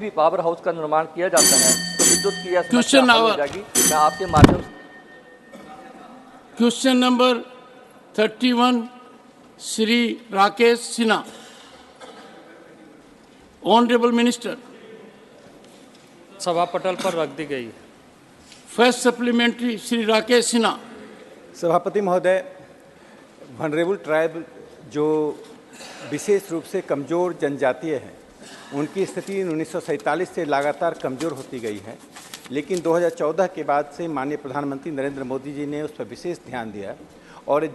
भी power house का निर्माण किया जाता है तो विद्युत की यह समस्या क्वेश्चन हल हो जाएगी। मैं आपके माध्यम से question number 31 Shri Rakesh Sinha. Honourable minister. सभा पटल पर रख दी गई है। First supplementary Shri Rakesh Sinha. सभापति महोदय, वनरेबल ट्राइब जो विशेष रूप से कमज़ोर जनजातीय हैं, उनकी स्थिति 1947 से लगातार कमज़ोर होती गई है, लेकिन 2014 के बाद से माननीय प्रधानमंत्री नरेंद्र मोदी जी ने उस पर विशेष ध्यान दिया और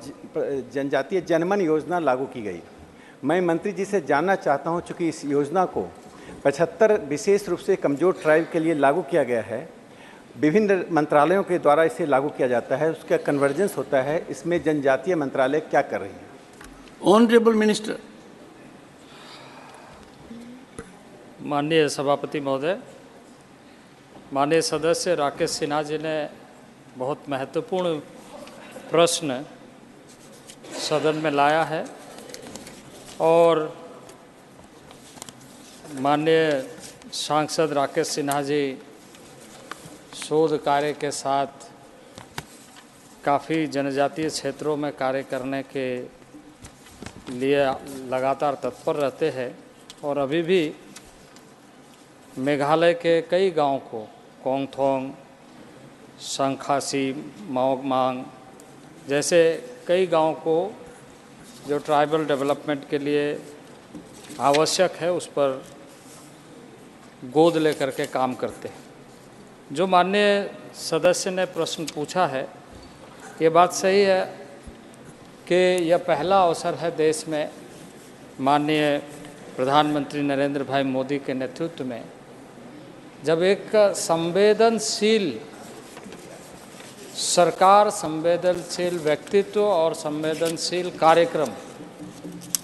जनजातीय जनमन योजना लागू की गई। मैं मंत्री जी से जानना चाहता हूं, चूँकि इस योजना को 75 विशेष रूप से कमज़ोर ट्राइब के लिए लागू किया गया है, विभिन्न मंत्रालयों के द्वारा इसे लागू किया जाता है, उसका कन्वर्जेंस होता है, इसमें जनजातीय मंत्रालय क्या कर रही है? Honourable minister. माननीय सभापति महोदय, माननीय सदस्य राकेश सिन्हा जी ने बहुत महत्वपूर्ण प्रश्न सदन में लाया है और माननीय सांसद राकेश सिन्हा जी शोध कार्य के साथ काफ़ी जनजातीय क्षेत्रों में कार्य करने के लिए लगातार तत्पर रहते हैं और अभी भी मेघालय के कई गांव को कोंगथोंग, शंखासी, माओमांग जैसे कई गांव को जो ट्राइबल डेवलपमेंट के लिए आवश्यक है उस पर गोद लेकर के काम करते हैं। जो माननीय सदस्य ने प्रश्न पूछा है, ये बात सही है कि यह पहला अवसर है देश में माननीय प्रधानमंत्री नरेंद्र भाई मोदी के नेतृत्व में जब एक संवेदनशील सरकार, संवेदनशील व्यक्तित्व और संवेदनशील कार्यक्रम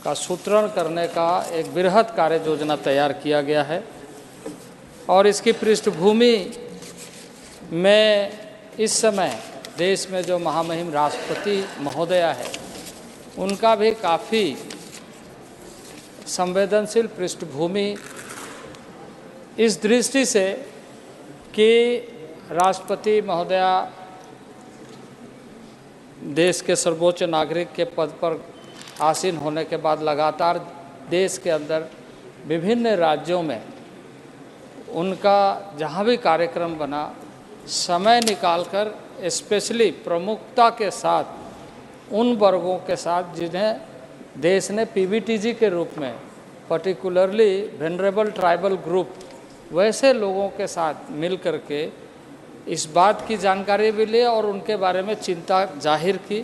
का सूत्रण करने का एक बृहद कार्य योजना तैयार किया गया है और इसकी पृष्ठभूमि में इस समय देश में जो महामहिम राष्ट्रपति महोदया है उनका भी काफ़ी संवेदनशील पृष्ठभूमि इस दृष्टि से कि राष्ट्रपति महोदया देश के सर्वोच्च नागरिक के पद पर आसीन होने के बाद लगातार देश के अंदर विभिन्न राज्यों में उनका जहाँ भी कार्यक्रम बना समय निकालकर स्पेशली प्रमुखता के साथ उन वर्गों के साथ जिन्हें देश ने पीवीटीजी के रूप में पर्टिकुलरली वेनरेबल ट्राइबल ग्रुप वैसे लोगों के साथ मिल कर के इस बात की जानकारी भी ली और उनके बारे में चिंता जाहिर की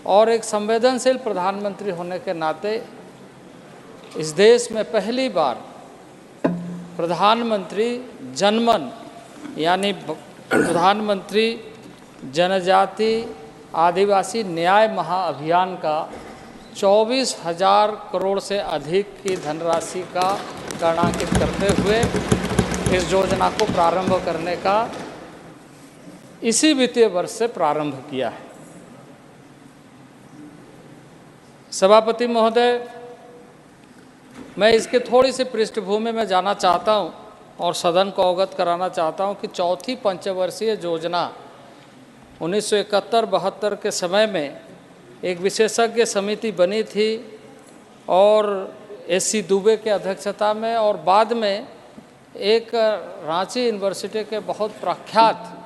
और एक संवेदनशील प्रधानमंत्री होने के नाते इस देश में पहली बार प्रधानमंत्री जनमन यानी प्रधानमंत्री जनजाति आदिवासी न्याय महाअभियान का 24,000 करोड़ से अधिक की धनराशि का गणनांकित करते हुए इस योजना को प्रारंभ करने का इसी वित्तीय वर्ष से प्रारंभ किया है। सभापति महोदय, मैं इसके थोड़ी सी पृष्ठभूमि में जाना चाहता हूं और सदन को अवगत कराना चाहता हूं कि चौथी पंचवर्षीय योजना 1971-72 के समय में एक विशेषज्ञ समिति बनी थी और एससी दुबे के अध्यक्षता में और बाद में एक रांची यूनिवर्सिटी के बहुत प्रख्यात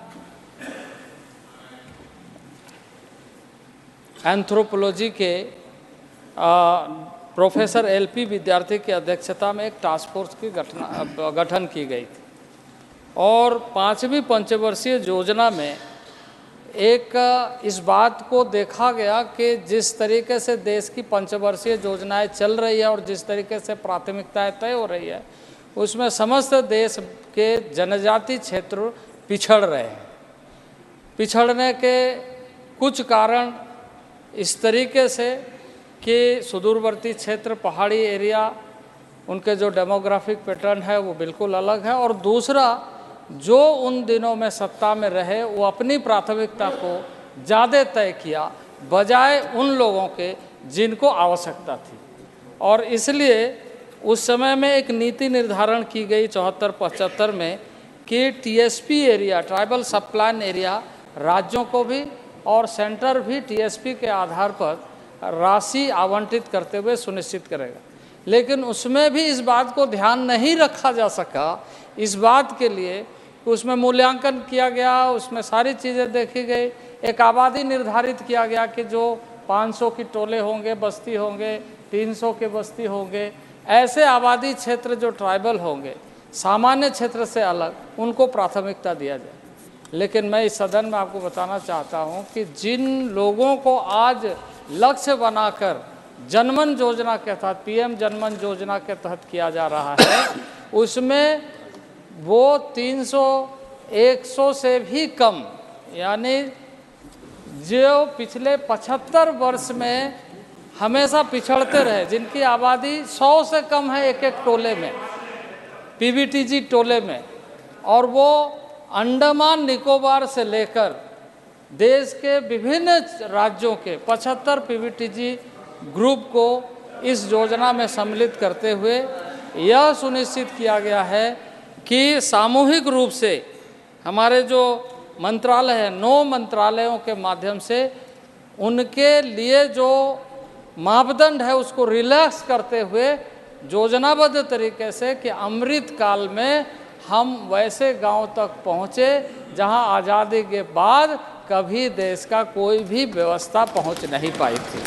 एंथ्रोपोलॉजी के प्रोफेसर एलपी विद्यार्थी की अध्यक्षता में एक टास्क फोर्स की गठन की गई थी और पांचवी पंचवर्षीय योजना में एक इस बात को देखा गया कि जिस तरीके से देश की पंचवर्षीय योजनाएं चल रही है और जिस तरीके से प्राथमिकताएं तय हो रही है उसमें समस्त देश के जनजाति क्षेत्र पिछड़ रहे हैं। पिछड़ने के कुछ कारण इस तरीके से कि सुदूरवर्ती क्षेत्र, पहाड़ी एरिया, उनके जो डेमोग्राफिक पैटर्न है वो बिल्कुल अलग है और दूसरा जो उन दिनों में सत्ता में रहे वो अपनी प्राथमिकता को ज़्यादा तय किया बजाय उन लोगों के जिनको आवश्यकता थी और इसलिए उस समय में एक नीति निर्धारण की गई 74-75 में कि टीएसपी एरिया, ट्राइबल सब प्लान एरिया, राज्यों को भी और सेंटर भी टीएसपी के आधार पर राशि आवंटित करते हुए सुनिश्चित करेगा। लेकिन उसमें भी इस बात को ध्यान नहीं रखा जा सका, इस बात के लिए उसमें मूल्यांकन किया गया, उसमें सारी चीज़ें देखी गई, एक आबादी निर्धारित किया गया कि जो 500 की टोले होंगे, बस्ती होंगे, 300 के बस्ती होंगे, ऐसे आबादी क्षेत्र जो ट्राइबल होंगे, सामान्य क्षेत्र से अलग, उनको प्राथमिकता दिया जाए। लेकिन मैं इस सदन में आपको बताना चाहता हूं कि जिन लोगों को आज लक्ष्य बनाकर जनमन योजना के तहत, पीएम जनमन योजना के तहत किया जा रहा है, उसमें वो 300-100 से भी कम, यानी जो पिछले 75 वर्ष में हमेशा पिछड़ते रहे, जिनकी आबादी 100 से कम है एक एक टोले में, पीवीटीजी टोले में, और वो अंडमान निकोबार से लेकर देश के विभिन्न राज्यों के 75 पीवीटीजी ग्रुप को इस योजना में सम्मिलित करते हुए यह सुनिश्चित किया गया है कि सामूहिक रूप से हमारे जो मंत्रालय हैं, 9 मंत्रालयों के माध्यम से उनके लिए जो मापदंड है उसको रिलैक्स करते हुए योजनाबद्ध तरीके से कि अमृत काल में हम वैसे गांव तक पहुँचे जहां आज़ादी के बाद कभी देश का कोई भी व्यवस्था पहुंच नहीं पाई थी।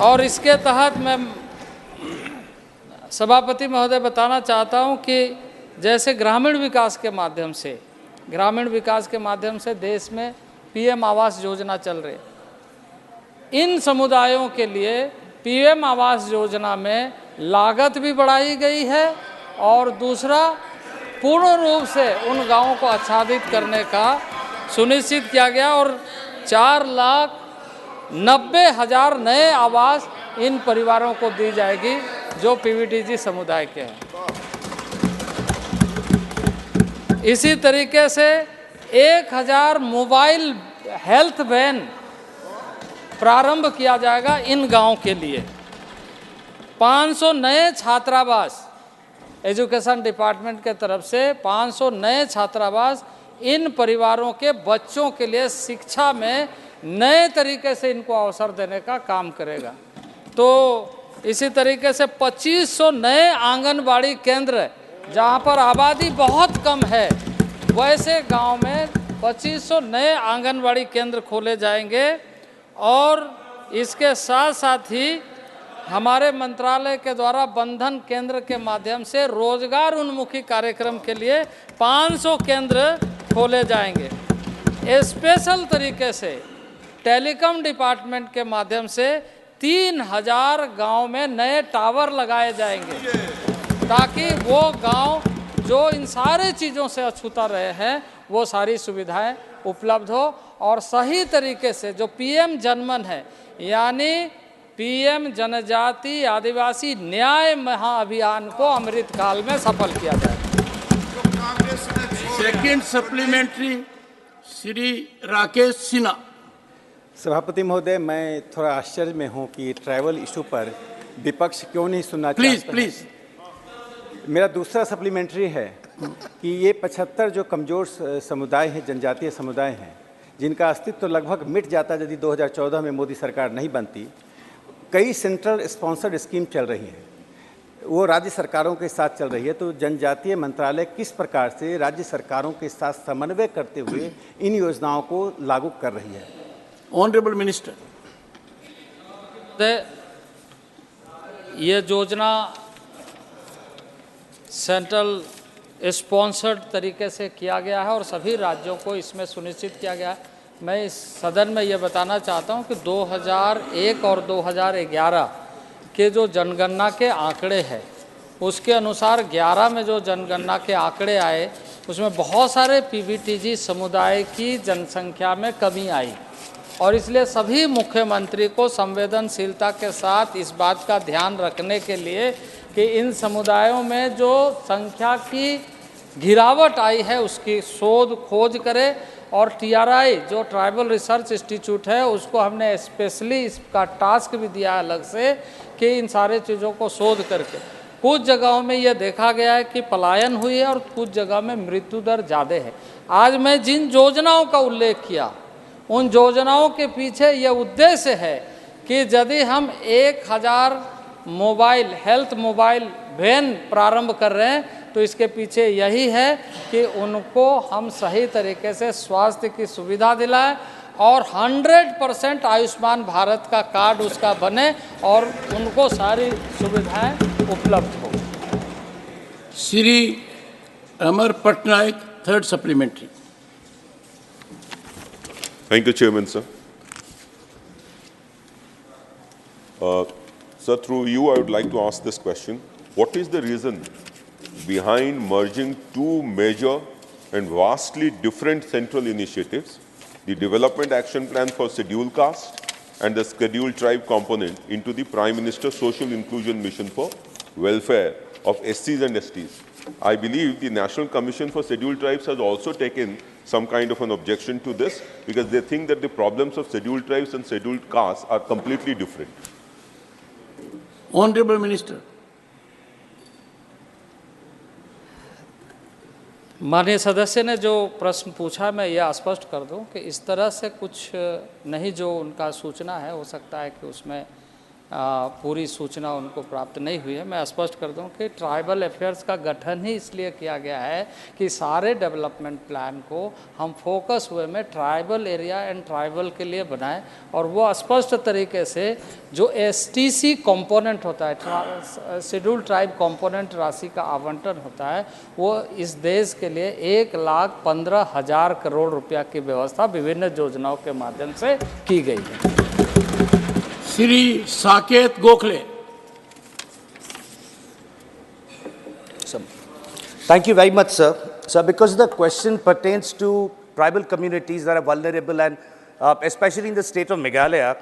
और इसके तहत मैं सभापति महोदय बताना चाहता हूं कि जैसे ग्रामीण विकास के माध्यम से देश में पीएम आवास योजना चल रही है, इन समुदायों के लिए पीएम आवास योजना में लागत भी बढ़ाई गई है और दूसरा पूर्ण रूप से उन गांवों को आच्छादित करने का सुनिश्चित किया गया और 4,90,000 नए आवास इन परिवारों को दी जाएगी जो पीवीटीजी समुदाय के हैं। इसी तरीके से 1,000 मोबाइल हेल्थ वैन प्रारंभ किया जाएगा इन गांव के लिए। 500 नए छात्रावास, एजुकेशन डिपार्टमेंट के तरफ से 500 नए छात्रावास इन परिवारों के बच्चों के लिए शिक्षा में नए तरीके से इनको अवसर देने का काम करेगा। तो इसी तरीके से 2500 नए आंगनबाड़ी केंद्र, जहां पर आबादी बहुत कम है, वैसे गांव में 2500 नए आंगनबाड़ी केंद्र खोले जाएंगे। और इसके साथ साथ ही हमारे मंत्रालय के द्वारा बंधन केंद्र के माध्यम से रोजगार उन्मुखी कार्यक्रम के लिए 500 केंद्र खोले जाएंगे। स्पेशल तरीके से टेलीकॉम डिपार्टमेंट के माध्यम से 3000 गांव में नए टावर लगाए जाएंगे ताकि वो गांव जो इन सारे चीज़ों से अछूता रहे हैं वो सारी सुविधाएं उपलब्ध हो। और सही तरीके से जो पीएम जनमन है, यानी पीएम जनजाति आदिवासी न्याय महाअभियान को अमृत काल में सफल किया जाए। Second supplementary Shri Rakesh Sinha. सभापति महोदय, मैं थोड़ा आश्चर्य में हूं कि ट्राइबल इशू पर विपक्ष क्यों नहीं सुनना चाहता। प्लीज मेरा दूसरा सप्लीमेंट्री है कि ये 75 जो कमज़ोर समुदाय हैं, जनजातीय समुदाय हैं, जिनका अस्तित्व तो लगभग मिट जाता यदि 2014 में मोदी सरकार नहीं बनती। कई सेंट्रल स्पॉन्सर्ड स्कीम चल रही हैं, वो राज्य सरकारों के साथ चल रही है। तो जनजातीय मंत्रालय किस प्रकार से राज्य सरकारों के साथ समन्वय करते हुए इन योजनाओं को लागू कर रही है? Honourable minister. ये योजना सेंट्रल स्पॉन्सर्ड तरीके से किया गया है और सभी राज्यों को इसमें सुनिश्चित किया गया है। मैं इस सदन में ये बताना चाहता हूँ कि 2001 और 2011 के जो जनगणना के आंकड़े हैं, उसके अनुसार 11 में जो जनगणना के आंकड़े आए उसमें बहुत सारे पीवीटीजी समुदाय की जनसंख्या में कमी आई और इसलिए सभी मुख्यमंत्री को संवेदनशीलता के साथ इस बात का ध्यान रखने के लिए कि इन समुदायों में जो संख्या की गिरावट आई है उसकी शोध खोज करे। और TRI जो ट्राइबल रिसर्च इंस्टीट्यूट है उसको हमने स्पेशली इसका टास्क भी दिया अलग से कि इन सारे चीज़ों को शोध करके कुछ जगहों में यह देखा गया है कि पलायन हुई है और कुछ जगह में मृत्यु दर ज़्यादा है। आज मैं जिन योजनाओं का उल्लेख किया उन योजनाओं के पीछे यह उद्देश्य है कि यदि हम 1000 मोबाइल हेल्थ मोबाइल वैन प्रारंभ कर रहे हैं तो इसके पीछे यही है कि उनको हम सही तरीके से स्वास्थ्य की सुविधा दिलाएं और 100% आयुष्मान भारत का कार्ड उसका बने और उनको सारी सुविधाएं उपलब्ध हो। Shri Amar Patnaik, third supplementary. Thank you, Chairman, sir. Sir, through you, I would like to ask this question. What is the reason behind merging two major and vastly different central initiatives, the Development Action Plan for Scheduled Caste and the Scheduled Tribe component, into the Prime Minister's Social Inclusion Mission for Welfare of SCs and STs? I believe the National Commission for Scheduled Tribes has also taken some kind of an objection to this because they think that the problems of scheduled tribes and scheduled castes are completely different. Honorable Minister. माननीय सदस्य ने जो प्रश्न पूछा मैं यह स्पष्ट कर दूं कि इस तरह से कुछ नहीं, जो उनका सूचना है हो सकता है कि उसमें पूरी सूचना उनको प्राप्त नहीं हुई है। मैं स्पष्ट कर दूं कि ट्राइबल अफेयर्स का गठन ही इसलिए किया गया है कि सारे डेवलपमेंट प्लान को हम फोकस हुए में ट्राइबल एरिया एंड ट्राइबल के लिए बनाएं और वो स्पष्ट तरीके से जो STC कंपोनेंट होता है, शेड्यूल्ड ट्राइब कंपोनेंट राशि का आवंटन होता है, वो इस देश के लिए 1,15,000 करोड़ रुपया की व्यवस्था विभिन्न योजनाओं के माध्यम से की गई है। Shri Saket Gokhale. Thank you very much, sir. Sir, because the question pertains to tribal communities that are vulnerable and especially in the state of Meghalaya,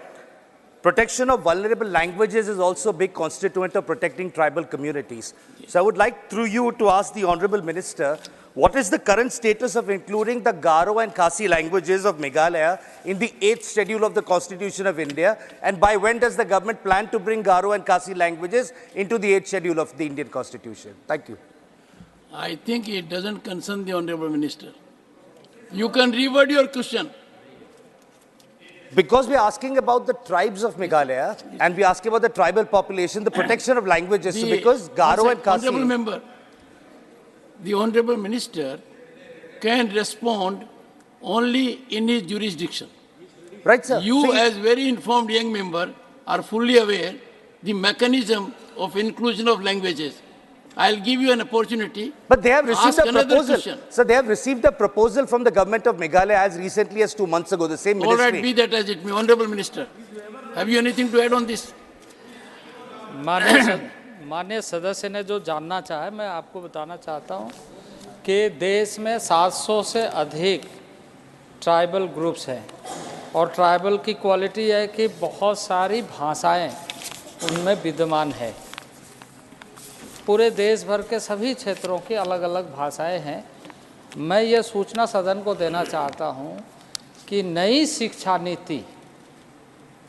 protection of vulnerable languages is also a big constituent of protecting tribal communities. So I would like through you to ask the Honorable Minister, what is the current status of including the Garo and Khasi languages of Meghalaya in the 8th schedule of the Constitution of India? And by when does the government plan to bring Garo and Khasi languages into the 8th schedule of the Indian Constitution? Thank you. I think it doesn't concern the Honorable Minister. You can reword your question. Because we are asking about the tribes of Meghalaya and we are asking about the tribal population, the protection of languages. So because Garo and Khasi... Honorable Member, the Honorable Minister can respond only in his jurisdiction. Right, sir. You, as very informed young member, are fully aware the mechanism of inclusion of languages. I'll give you an opportunity. But they have received Ask a another proposal. question. So they have received a proposal from the government of Meghalaya as recently as 2 months ago, the same All ministry. right, be that as it may. Honorable Minister, have you anything to add on this? माननीय सदस्य ने जो जानना चाहा, मैं आपको बताना चाहता हूं कि देश में 700 से अधिक ट्राइबल ग्रुप्स हैं और ट्राइबल की क्वालिटी है कि बहुत सारी भाषाएं उनमें विद्यमान है। पूरे देश भर के सभी क्षेत्रों की अलग अलग भाषाएं हैं। मैं ये सूचना सदन को देना चाहता हूं कि नई शिक्षा नीति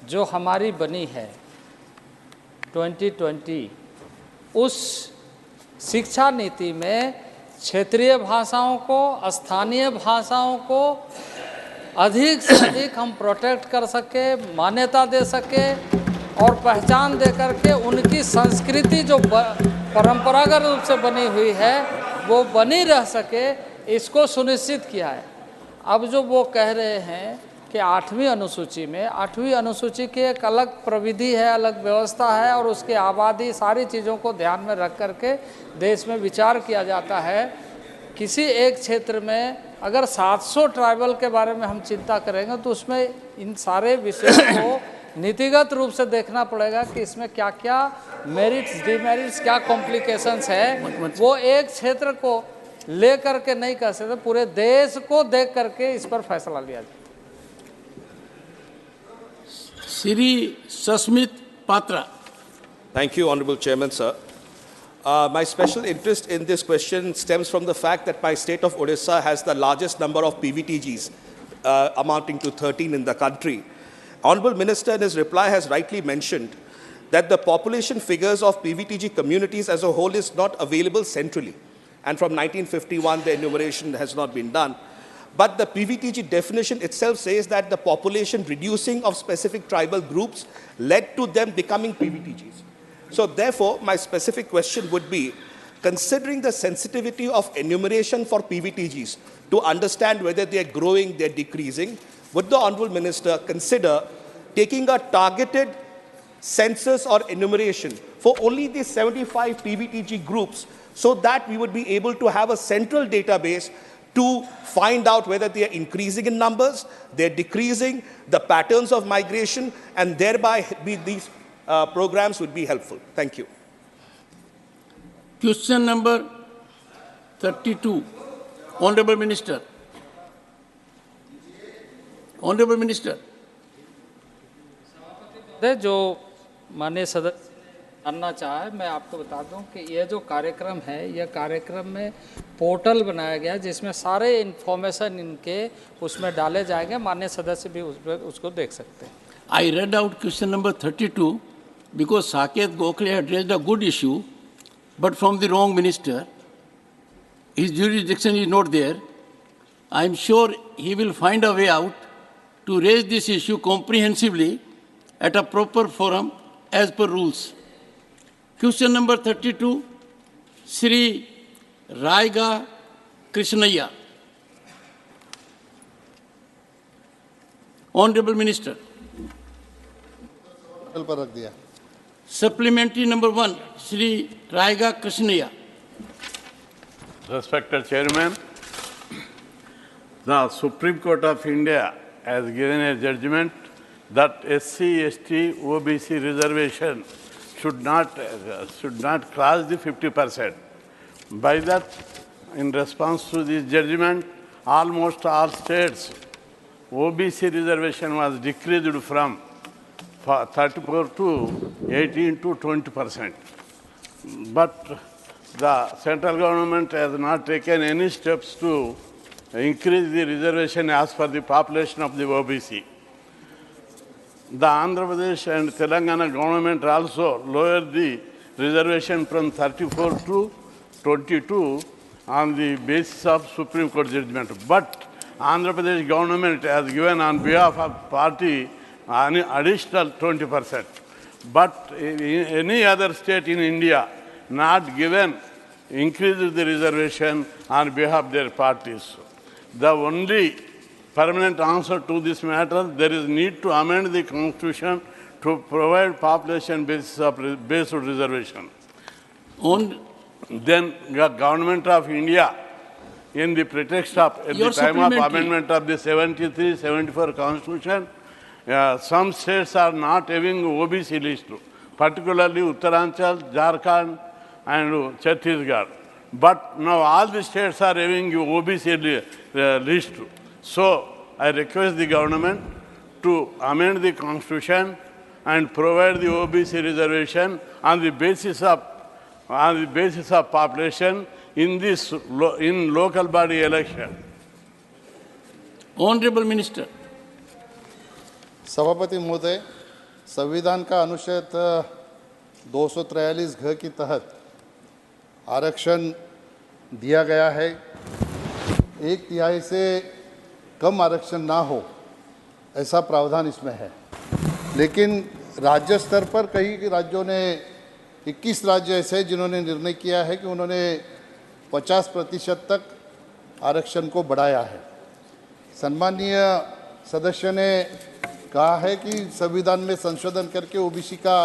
जो हमारी बनी है 2020, उस शिक्षा नीति में क्षेत्रीय भाषाओं को, स्थानीय भाषाओं को अधिक से अधिक हम प्रोटेक्ट कर सके, मान्यता दे सके और पहचान दे करके उनकी संस्कृति जो परंपरागत रूप से बनी हुई है वो बनी रह सके, इसको सुनिश्चित किया है। अब जो वो कह रहे हैं कि 8वीं अनुसूची में, 8वीं अनुसूची की एक अलग प्रविधि है, अलग व्यवस्था है और उसकी आबादी सारी चीज़ों को ध्यान में रख करके देश में विचार किया जाता है। किसी एक क्षेत्र में अगर 700 ट्राइबल के बारे में हम चिंता करेंगे तो उसमें इन सारे विषयों को नीतिगत रूप से देखना पड़ेगा कि इसमें क्या क्या मेरिट्स, डिमेरिट्स, क्या कॉम्प्लिकेशंस है। वो एक क्षेत्र को ले करके नहीं कर सकते, पूरे देश को देख करके इस पर फैसला लिया जाए। Shri Sasmit Patra. Thank you, Honorable Chairman, sir. My special interest in this question stems from the fact that my state of Odisha has the largest number of PVTGs, amounting to 13 in the country. Honorable Minister in his reply has rightly mentioned that the population figures of PVTG communities as a whole is not available centrally. And from 1951, the enumeration has not been done. But the PVTG definition itself says that the population reducing of specific tribal groups led to them becoming PVTGs. So therefore, my specific question would be, considering the sensitivity of enumeration for PVTGs to understand whether they are growing, they are decreasing, would the Honorable Minister consider taking a targeted census or enumeration for only the 75 PVTG groups so that we would be able to have a central database to find out whether they are increasing in numbers, they are decreasing, the patterns of migration, and thereby these programs would be helpful. Thank you. Question number 32. Honorable Minister. Honorable Minister. जो माननीय सदस्य जानना चाहे, मैं आपको बता दूं कि यह जो कार्यक्रम है, यह कार्यक्रम में पोर्टल बनाया गया जिसमें सारे इन्फॉर्मेशन इनके उसमें डाले जाएंगे। माननीय सदस्य भी उसको देख सकते हैं। I read out question number 32 because Saket Gokhale had raised a good issue, but from the wrong minister. His jurisdiction is not there. I am sure he will find a way out to raise this issue comprehensively at a proper forum as per rules. Question number 32, Sri Raiga Krishnaiya. Honorable Minister. Supplementary number 1, Sri Raiga Krishnaiya. Respected Chairman, the Supreme Court of India has given a judgment that SC, ST, OBC reservation should not cross the 50%. By that, in response to this judgment, almost all states, OBC reservation was decreased from 34 to 18 to 20%. But the central government has not taken any steps to increase the reservation as per the population of the OBC. The Andhra Pradesh and Telangana government also lowered the reservation from 34 to 22 on the basis of Supreme Court judgment. But Andhra Pradesh government has given on behalf of party an additional 20%. But in any other state in India not given increases the reservation on behalf of their parties. The only permanent answer to this matter, there is need to amend the constitution to provide population based reservation. Then the government of India, in the pretext of, at the time of amendment of the 73-74 constitution, some states are not having OBC list, particularly Uttaranchal, Jharkhand, and Chhattisgarh. But now all the states are having OBC list. So I request the government to amend the constitution and provide the OBC reservation on the basis of population in this in local body election. Honorable Minister. सभापति महोदय, संविधान का अनुच्छेद 243 घ के तहत आरक्षण दिया गया है। 1/3 से कम आरक्षण ना हो ऐसा प्रावधान इसमें है, लेकिन राज्य स्तर पर कई राज्यों ने 21 राज्य ऐसे हैं जिन्होंने निर्णय किया है कि उन्होंने 50% तक आरक्षण को बढ़ाया है। सम्माननीय सदस्य ने कहा है कि संविधान में संशोधन करके ओबीसी का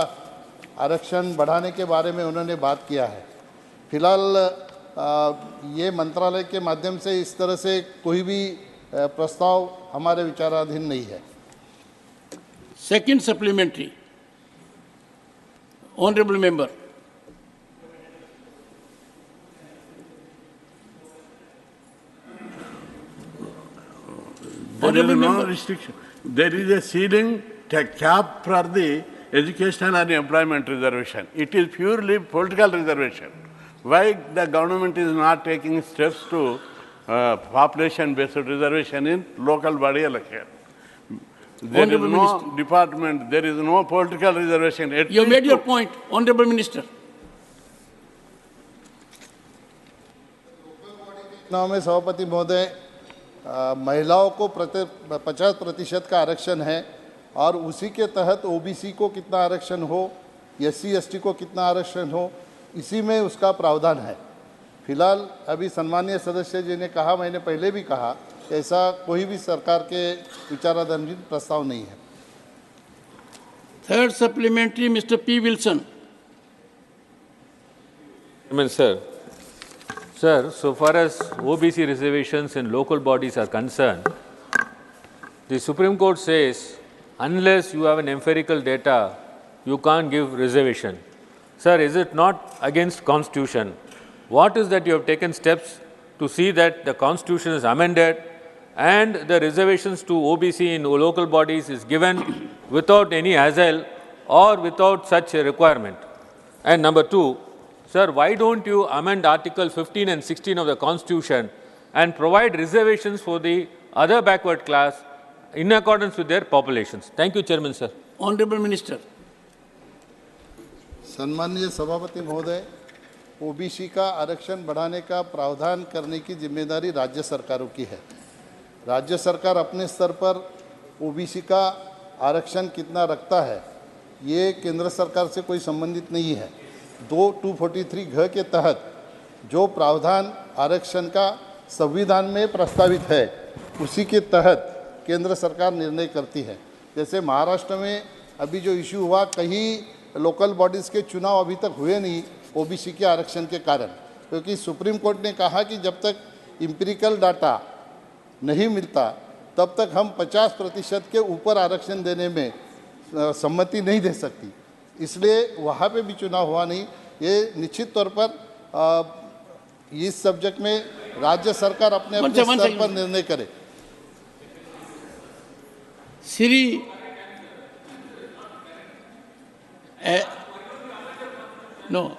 आरक्षण बढ़ाने के बारे में उन्होंने बात किया है। फिलहाल ये मंत्रालय के माध्यम से इस तरह से कोई भी प्रस्ताव हमारे विचाराधीन नहीं है। Second supplementary. Honorable Member. There is no restriction. There is a ceiling cap for the educational and employment reservation. It is purely political reservation. Why the government is not taking steps to population-based reservation in local body election? There is Honorable no Minister. department, there is no political reservation. At You least made your point, Honorable Minister. चुनाव में सभापति महोदय महिलाओं को 50% का आरक्षण है और उसी के तहत ओबीसी को कितना आरक्षण हो, एससी एसटी को कितना आरक्षण हो, इसी में उसका प्रावधान है। फिलहाल अभी सम्मानीय सदस्य जी ने कहा, मैंने पहले भी कहा, ऐसा कोई भी सरकार के विचाराधीन प्रस्ताव नहीं है। Third supplementary, Mr. P. Wilson. Sir, so far as OBC reservations in local bodies are concerned, the Supreme Court says, unless you have an empirical data, you can't give reservation. Sir, is it not against Constitution? What is that you have taken steps to see that the Constitution is amended and the reservations to OBC in local bodies is given without any hassle or without such a requirement? And number two, sir, why don't you amend Article 15 and 16 of the Constitution and provide reservations for the other backward class in accordance with their populations? Thank you, Chairman, sir. Honorable Minister. सम्माननीय सभापति महोदय, OBC का आरक्षण बढ़ाने का प्रावधान करने की जिम्मेदारी राज्य सरकारों की है। राज्य सरकार अपने स्तर पर ओबीसी का आरक्षण कितना रखता है, ये केंद्र सरकार से कोई संबंधित नहीं है। 243 घ के तहत जो प्रावधान आरक्षण का संविधान में प्रस्तावित है, उसी के तहत केंद्र सरकार निर्णय करती है। जैसे महाराष्ट्र में अभी जो इशू हुआ, कहीं लोकल बॉडीज़ के चुनाव अभी तक हुए नहीं ओबीसी के आरक्षण के कारण, क्योंकि सुप्रीम कोर्ट ने कहा कि जब तक एम्पिरिकल डाटा नहीं मिलता तब तक हम 50% के ऊपर आरक्षण देने में सम्मति नहीं दे सकती, इसलिए वहाँ पे भी चुनाव हुआ नहीं। ये निश्चित तौर पर इस सब्जेक्ट में राज्य सरकार अपने अपने स्तर पर निर्णय करे। Siri, no,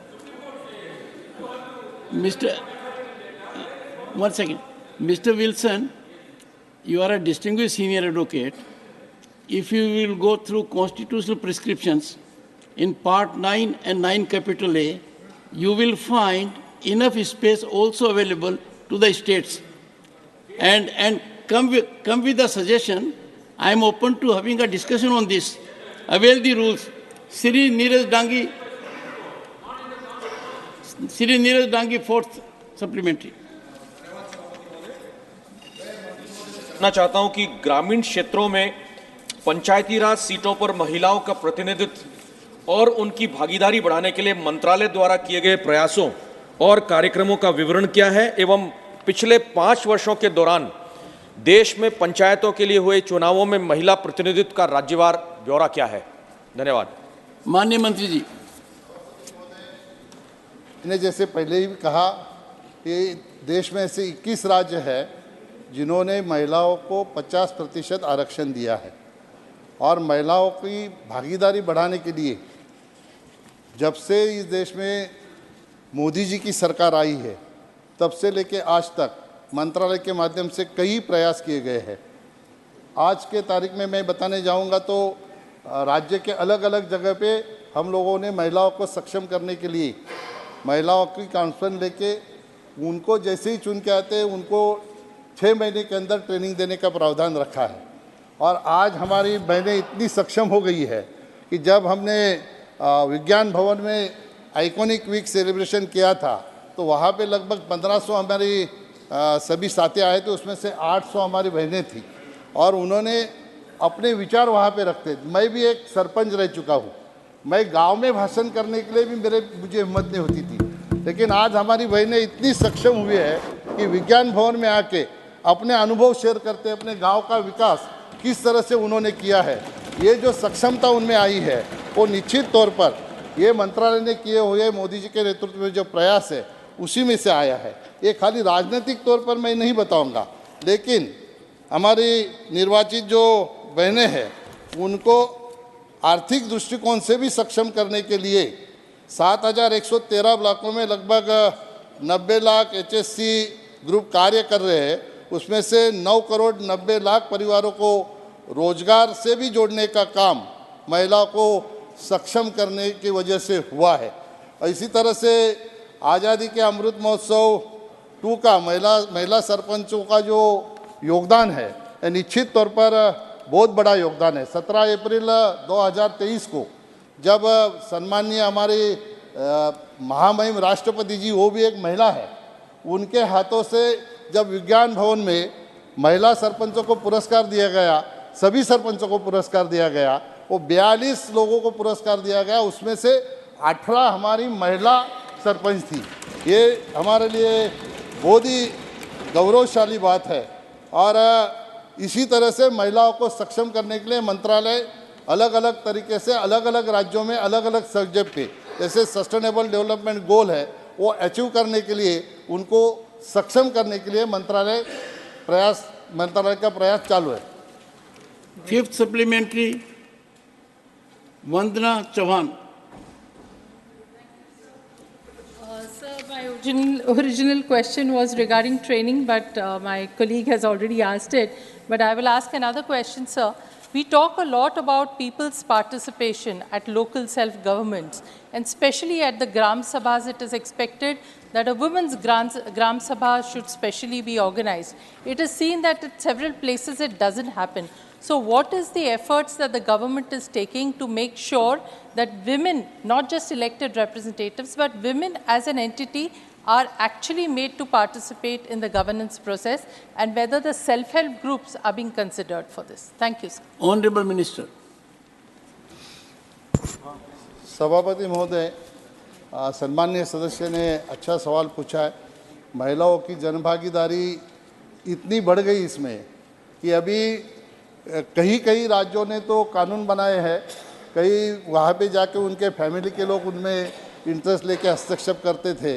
Mr. One second. Mr. Wilson, you are a distinguished senior advocate. If you will go through constitutional prescriptions in Part 9 and 9 capital A, you will find enough space also available to the states. And come with a suggestion. I am open to having a discussion on this. Avail the rules. Siri Neeraj Dangi, fourth supplementary. मैं चाहता हूं कि ग्रामीण क्षेत्रों में पंचायती राज सीटों पर महिलाओं का प्रतिनिधित्व और उनकी भागीदारी बढ़ाने के लिए मंत्रालय द्वारा किए गए प्रयासों और कार्यक्रमों का विवरण क्या है एवं पिछले 5 वर्षों के दौरान देश में पंचायतों के लिए हुए चुनावों में महिला प्रतिनिधित्व का राज्यवार ब्यौरा क्या है? धन्यवाद। माननीय मंत्री जी, मैंने जैसे पहले ही कहा कि देश में ऐसे 21 राज्य हैं जिन्होंने महिलाओं को 50% आरक्षण दिया है और महिलाओं की भागीदारी बढ़ाने के लिए जब से इस देश में मोदी जी की सरकार आई है तब से लेके आज तक मंत्रालय के माध्यम से कई प्रयास किए गए हैं। आज के तारीख में मैं बताने जाऊंगा तो राज्य के अलग अलग जगह पे हम लोगों ने महिलाओं को सक्षम करने के लिए महिलाओं की कॉन्फ्रेंस लेके उनको जैसे ही चुन के आते हैं उनको 6 महीने के अंदर ट्रेनिंग देने का प्रावधान रखा है। और आज हमारी बहनें इतनी सक्षम हो गई है कि जब हमने विज्ञान भवन में आइकॉनिक वीक सेलिब्रेशन किया था तो वहाँ पे लगभग 1500 हमारी सभी साथी आए थे, उसमें से 800 हमारी बहनें थी और उन्होंने अपने विचार वहाँ पे रखते। मैं भी एक सरपंच रह चुका हूँ, मैं गांव में भाषण करने के लिए भी मुझे हिम्मत नहीं होती थी, लेकिन आज हमारी बहनें इतनी सक्षम हुई है कि विज्ञान भवन में आके अपने अनुभव शेयर करते, अपने गांव का विकास किस तरह से उन्होंने किया है। ये जो सक्षमता उनमें आई है वो निश्चित तौर पर ये मंत्रालय ने किए हुए मोदी जी के नेतृत्व में जो प्रयास है उसी में से आया है। ये खाली राजनीतिक तौर पर मैं नहीं बताऊंगा, लेकिन हमारी निर्वाचित जो बहनें हैं उनको आर्थिक दृष्टिकोण से भी सक्षम करने के लिए 7113 ब्लॉकों में लगभग 90 लाख HSC ग्रुप कार्य कर रहे हैं। उसमें से 9 करोड़ 90 लाख परिवारों को रोजगार से भी जोड़ने का काम महिलाओं को सक्षम करने की वजह से हुआ है। इसी तरह से आज़ादी के अमृत महोत्सव 2 का महिला सरपंचों का जो योगदान है निश्चित तौर पर बहुत बड़ा योगदान है। 17 अप्रैल 2023 को जब सम्माननीय हमारे महामहिम राष्ट्रपति जी, वो भी एक महिला है, उनके हाथों से जब विज्ञान भवन में महिला सरपंचों को पुरस्कार दिया गया, सभी सरपंचों को पुरस्कार दिया गया, वो 42 लोगों को पुरस्कार दिया गया, उसमें से 18 हमारी महिला सरपंच थी। ये हमारे लिए बहुत ही गौरवशाली बात है। और इसी तरह से महिलाओं को सक्षम करने के लिए मंत्रालय अलग अलग तरीके से अलग अलग राज्यों में अलग अलग सब्जेक्ट पे, जैसे सस्टेनेबल डेवलपमेंट गोल है, वो अचीव करने के लिए, उनको सक्षम करने के लिए मंत्रालय का प्रयास चालू है। 5th supplementary, Vandana Chauhan. Sir, my original question was regarding training, but my colleague has already asked it. But I will ask another question, sir. We talk a lot about people's participation at local self-governments, and especially at the Gram Sabhas, it is expected that a women's Gram Sabha should specially be organized. It is seen that at several places it doesn't happen. So what is the efforts that the government is taking to make sure that women, not just elected representatives, but women as an entity are actually made to participate in the governance process, and whether the self-help groups are being considered for this? Thank you, sir. Honorable Minister. सभापति महोदय, सम्माननीय सदस्य ने अच्छा सवाल पूछा है। महिलाओं की जनभागीदारी इतनी बढ़ गई इसमें कि अभी कई राज्यों ने तो कानून बनाए हैं, कई वहाँ पे जाके उनके फैमिली के लोग उनमें इंटरेस्ट लेके हस्तक्षेप करते थे,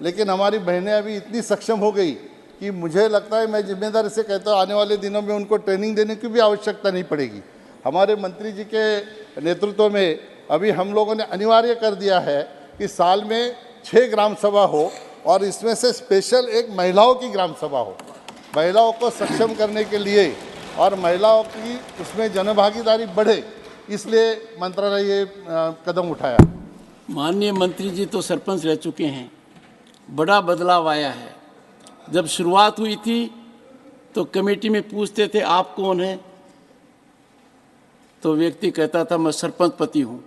लेकिन हमारी बहनें अभी इतनी सक्षम हो गई कि मुझे लगता है, मैं जिम्मेदारी से कहता हूँ, आने वाले दिनों में उनको ट्रेनिंग देने की भी आवश्यकता नहीं पड़ेगी। हमारे मंत्री जी के नेतृत्व में अभी हम लोगों ने अनिवार्य कर दिया है कि साल में 6 ग्राम सभा हो, और इसमें से स्पेशल एक महिलाओं की ग्राम सभा हो, महिलाओं को सक्षम करने के लिए, और महिलाओं की उसमें जनभागीदारी बढ़े, इसलिए मंत्रालय ये कदम उठाया। माननीय मंत्री जी तो सरपंच रह चुके हैं, बड़ा बदलाव आया है। जब शुरुआत हुई थी तो कमेटी में पूछते थे आप कौन हैं, तो व्यक्ति कहता था मैं सरपंच पति हूँ,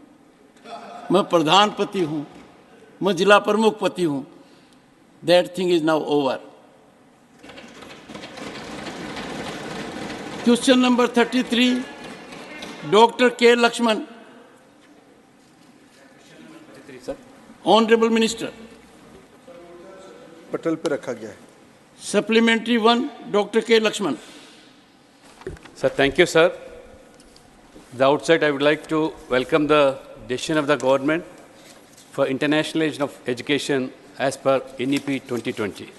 मैं प्रधान पति हूँ, मैं जिला प्रमुख पति हूँ। That thing is now over. Question number 33, doctor के लक्ष्मण। Honourable minister. पटल पे रखा गया है। सप्लीमेंट्री 1, डॉक्टर के Lakshman. Sir, thank you, sir. At the outset, I would like to welcome the decision of the government for internationalization of education as per NEP 2020.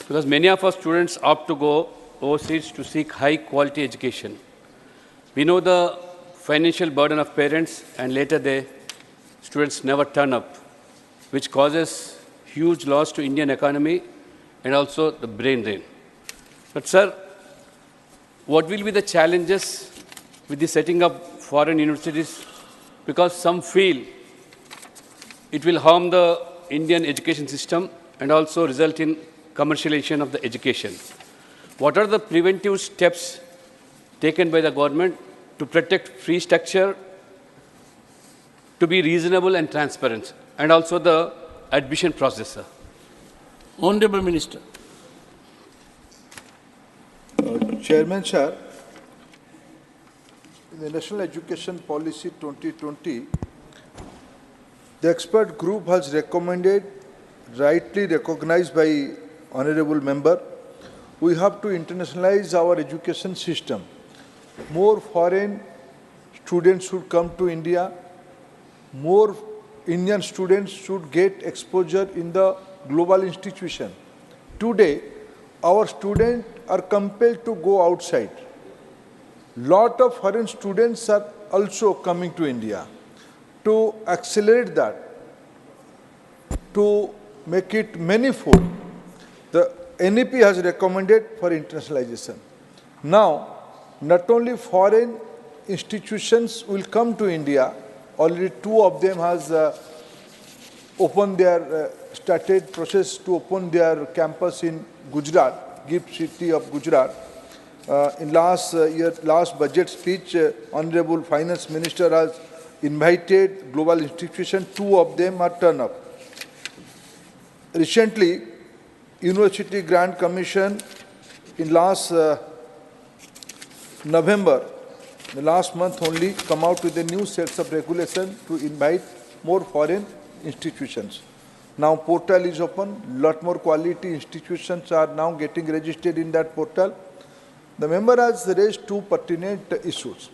Because many of our students opt to go overseas to seek high-quality education. We know the financial burden of parents, and later students never turn up, which causes huge loss to Indian economy and also the brain drain. But, sir, what will be the challenges with the setting up foreign universities? Because some feel it will harm the Indian education system and also result in commercialization of the education. What are the preventive steps taken by the government to protect free structure, to be reasonable and transparent, and also the admission process, sir? Honorable Minister. Chairman, sir, in the National Education Policy 2020, the expert group has recommended, rightly recognized by honorable member, we have to internationalize our education system. More foreign students should come to India. More Indian students should get exposure in the global institution. Today, our students are compelled to go outside. Lot of foreign students are also coming to India. To accelerate that, to make it manifold, the NEP has recommended for internationalization. Now, not only foreign institutions will come to India, already 2 of them has opened their, started process to open their campus in Gujarat, gift city of Gujarat. In last budget speech, Honorable Finance Minister has invited global institutions, 2 of them are turned up. Recently, University Grant Commission in last November, the last month only, come out with a new sets of regulation to invite more foreign institutions. Now portal is open, lot more quality institutions are now getting registered in that portal. The member has raised 2 pertinent issues.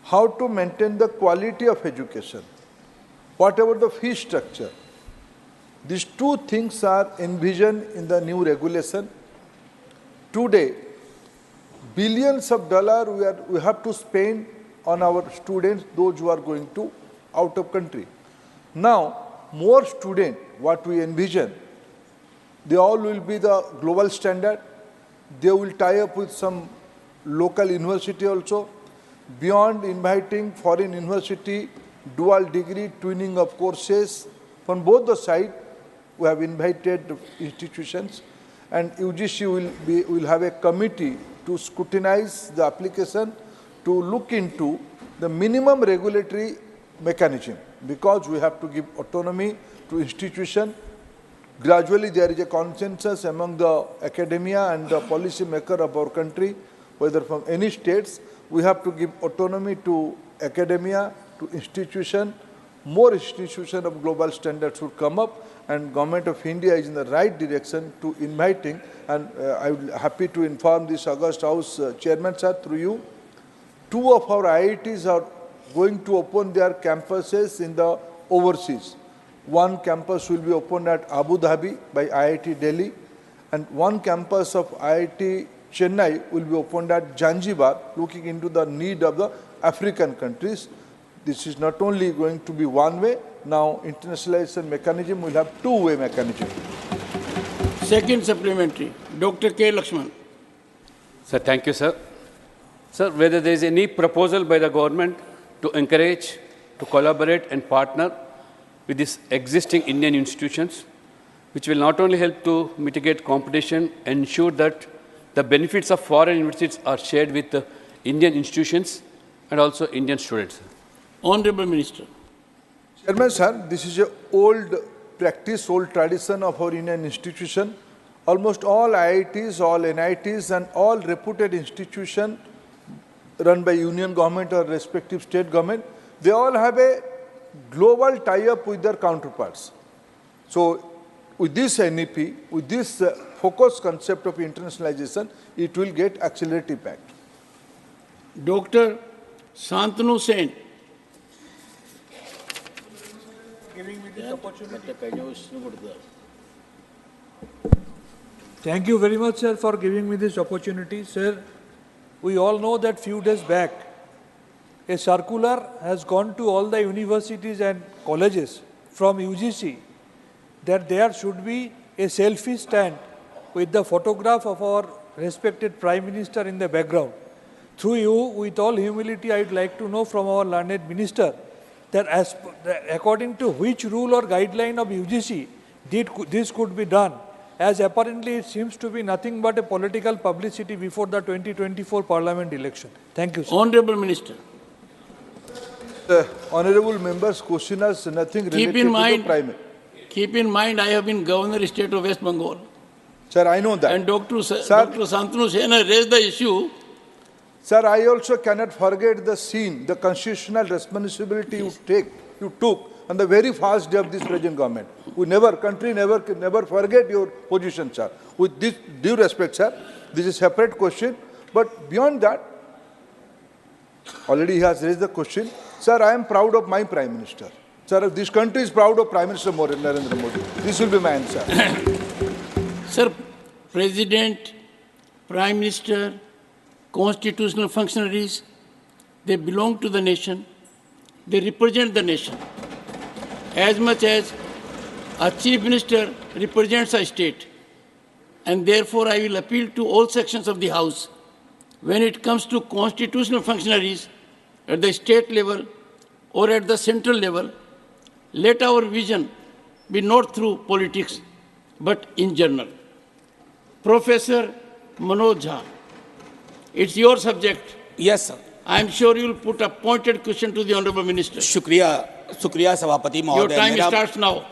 How to maintain the quality of education? What about the fee structure? These 2 things are envisioned in the new regulation. Today, billions of dollars we have to spend on our students, those who are going to out of country. Now, more students, what we envision, they all will be the global standard. They will tie up with some local university also. Beyond inviting foreign university, dual degree, twinning of courses, from both the sides, we have invited institutions, and UGC will have a committee to scrutinize the application, to look into the minimum regulatory mechanism, because we have to give autonomy to institution. Gradually there is a consensus among the academia and the policy maker of our country, whether from any states, we have to give autonomy to academia, to institution. More institutions of global standards should come up, and Government of India is in the right direction to inviting, and I will happy to inform this August House Chairman sir through you. 2 of our IITs are going to open their campuses in the overseas. One campus will be opened at Abu Dhabi by IIT Delhi, and one campus of IIT Chennai will be opened at Zanzibar, looking into the need of the African countries. This is not only going to be one way, now internationalization mechanism will have 2-way mechanism. Second supplementary, Dr. K. Lakshman. Sir, thank you, sir. Sir, whether there is any proposal by the government to encourage, to collaborate and partner with these existing Indian institutions, which will not only help to mitigate competition and ensure that the benefits of foreign universities are shared with the Indian institutions and also Indian students. Honorable Minister. Chairman sir, this is an old practice, old tradition of our Indian institution. Almost all IITs, all NITs and all reputed institutions run by union government or respective state government, they all have a global tie-up with their counterparts. So with this NEP, with this focused concept of internationalization, it will get accelerated impact. Dr. Shantanu Sen. Giving me this opportunity. Thank you very much, sir, for giving me this opportunity. Sir, we all know that few days back, a circular has gone to all the universities and colleges from UGC that there should be a selfie stand with the photograph of our respected Prime Minister in the background. Through you, with all humility, I would like to know from our learned Minister that according to which rule or guideline of UGC this could be done, as apparently it seems to be nothing but a political publicity before the 2024 Parliament election. Thank you, sir. Honorable Minister. Honorable members' question has nothing related to the Prime. Keep in mind, I have been Governor State of West Bengal. Sir, I know that. And Dr. Shantanu Sen has raised the issue. Sir, I also cannot forget the scene, the constitutional responsibility you took on the very first day of this present government. Country never forget your position, sir. With this due respect, sir, this is a separate question. But beyond that, already he has raised the question. Sir, I am proud of my Prime Minister. Sir, this country is proud of Prime Minister Narendra Modi. This will be my answer. Sir, President, Prime Minister, constitutional functionaries, they belong to the nation. They represent the nation. As much as a Chief Minister represents a state. And therefore, I will appeal to all sections of the House when it comes to constitutional functionaries at the state level or at the central level, let our vision be not through politics, but in general. Professor Manoj Jha, it's your subject. Yes, sir. I am sure you will put a pointed question to the Honorable Minister. शुक्रिया सभापति महोदय। Your time starts now.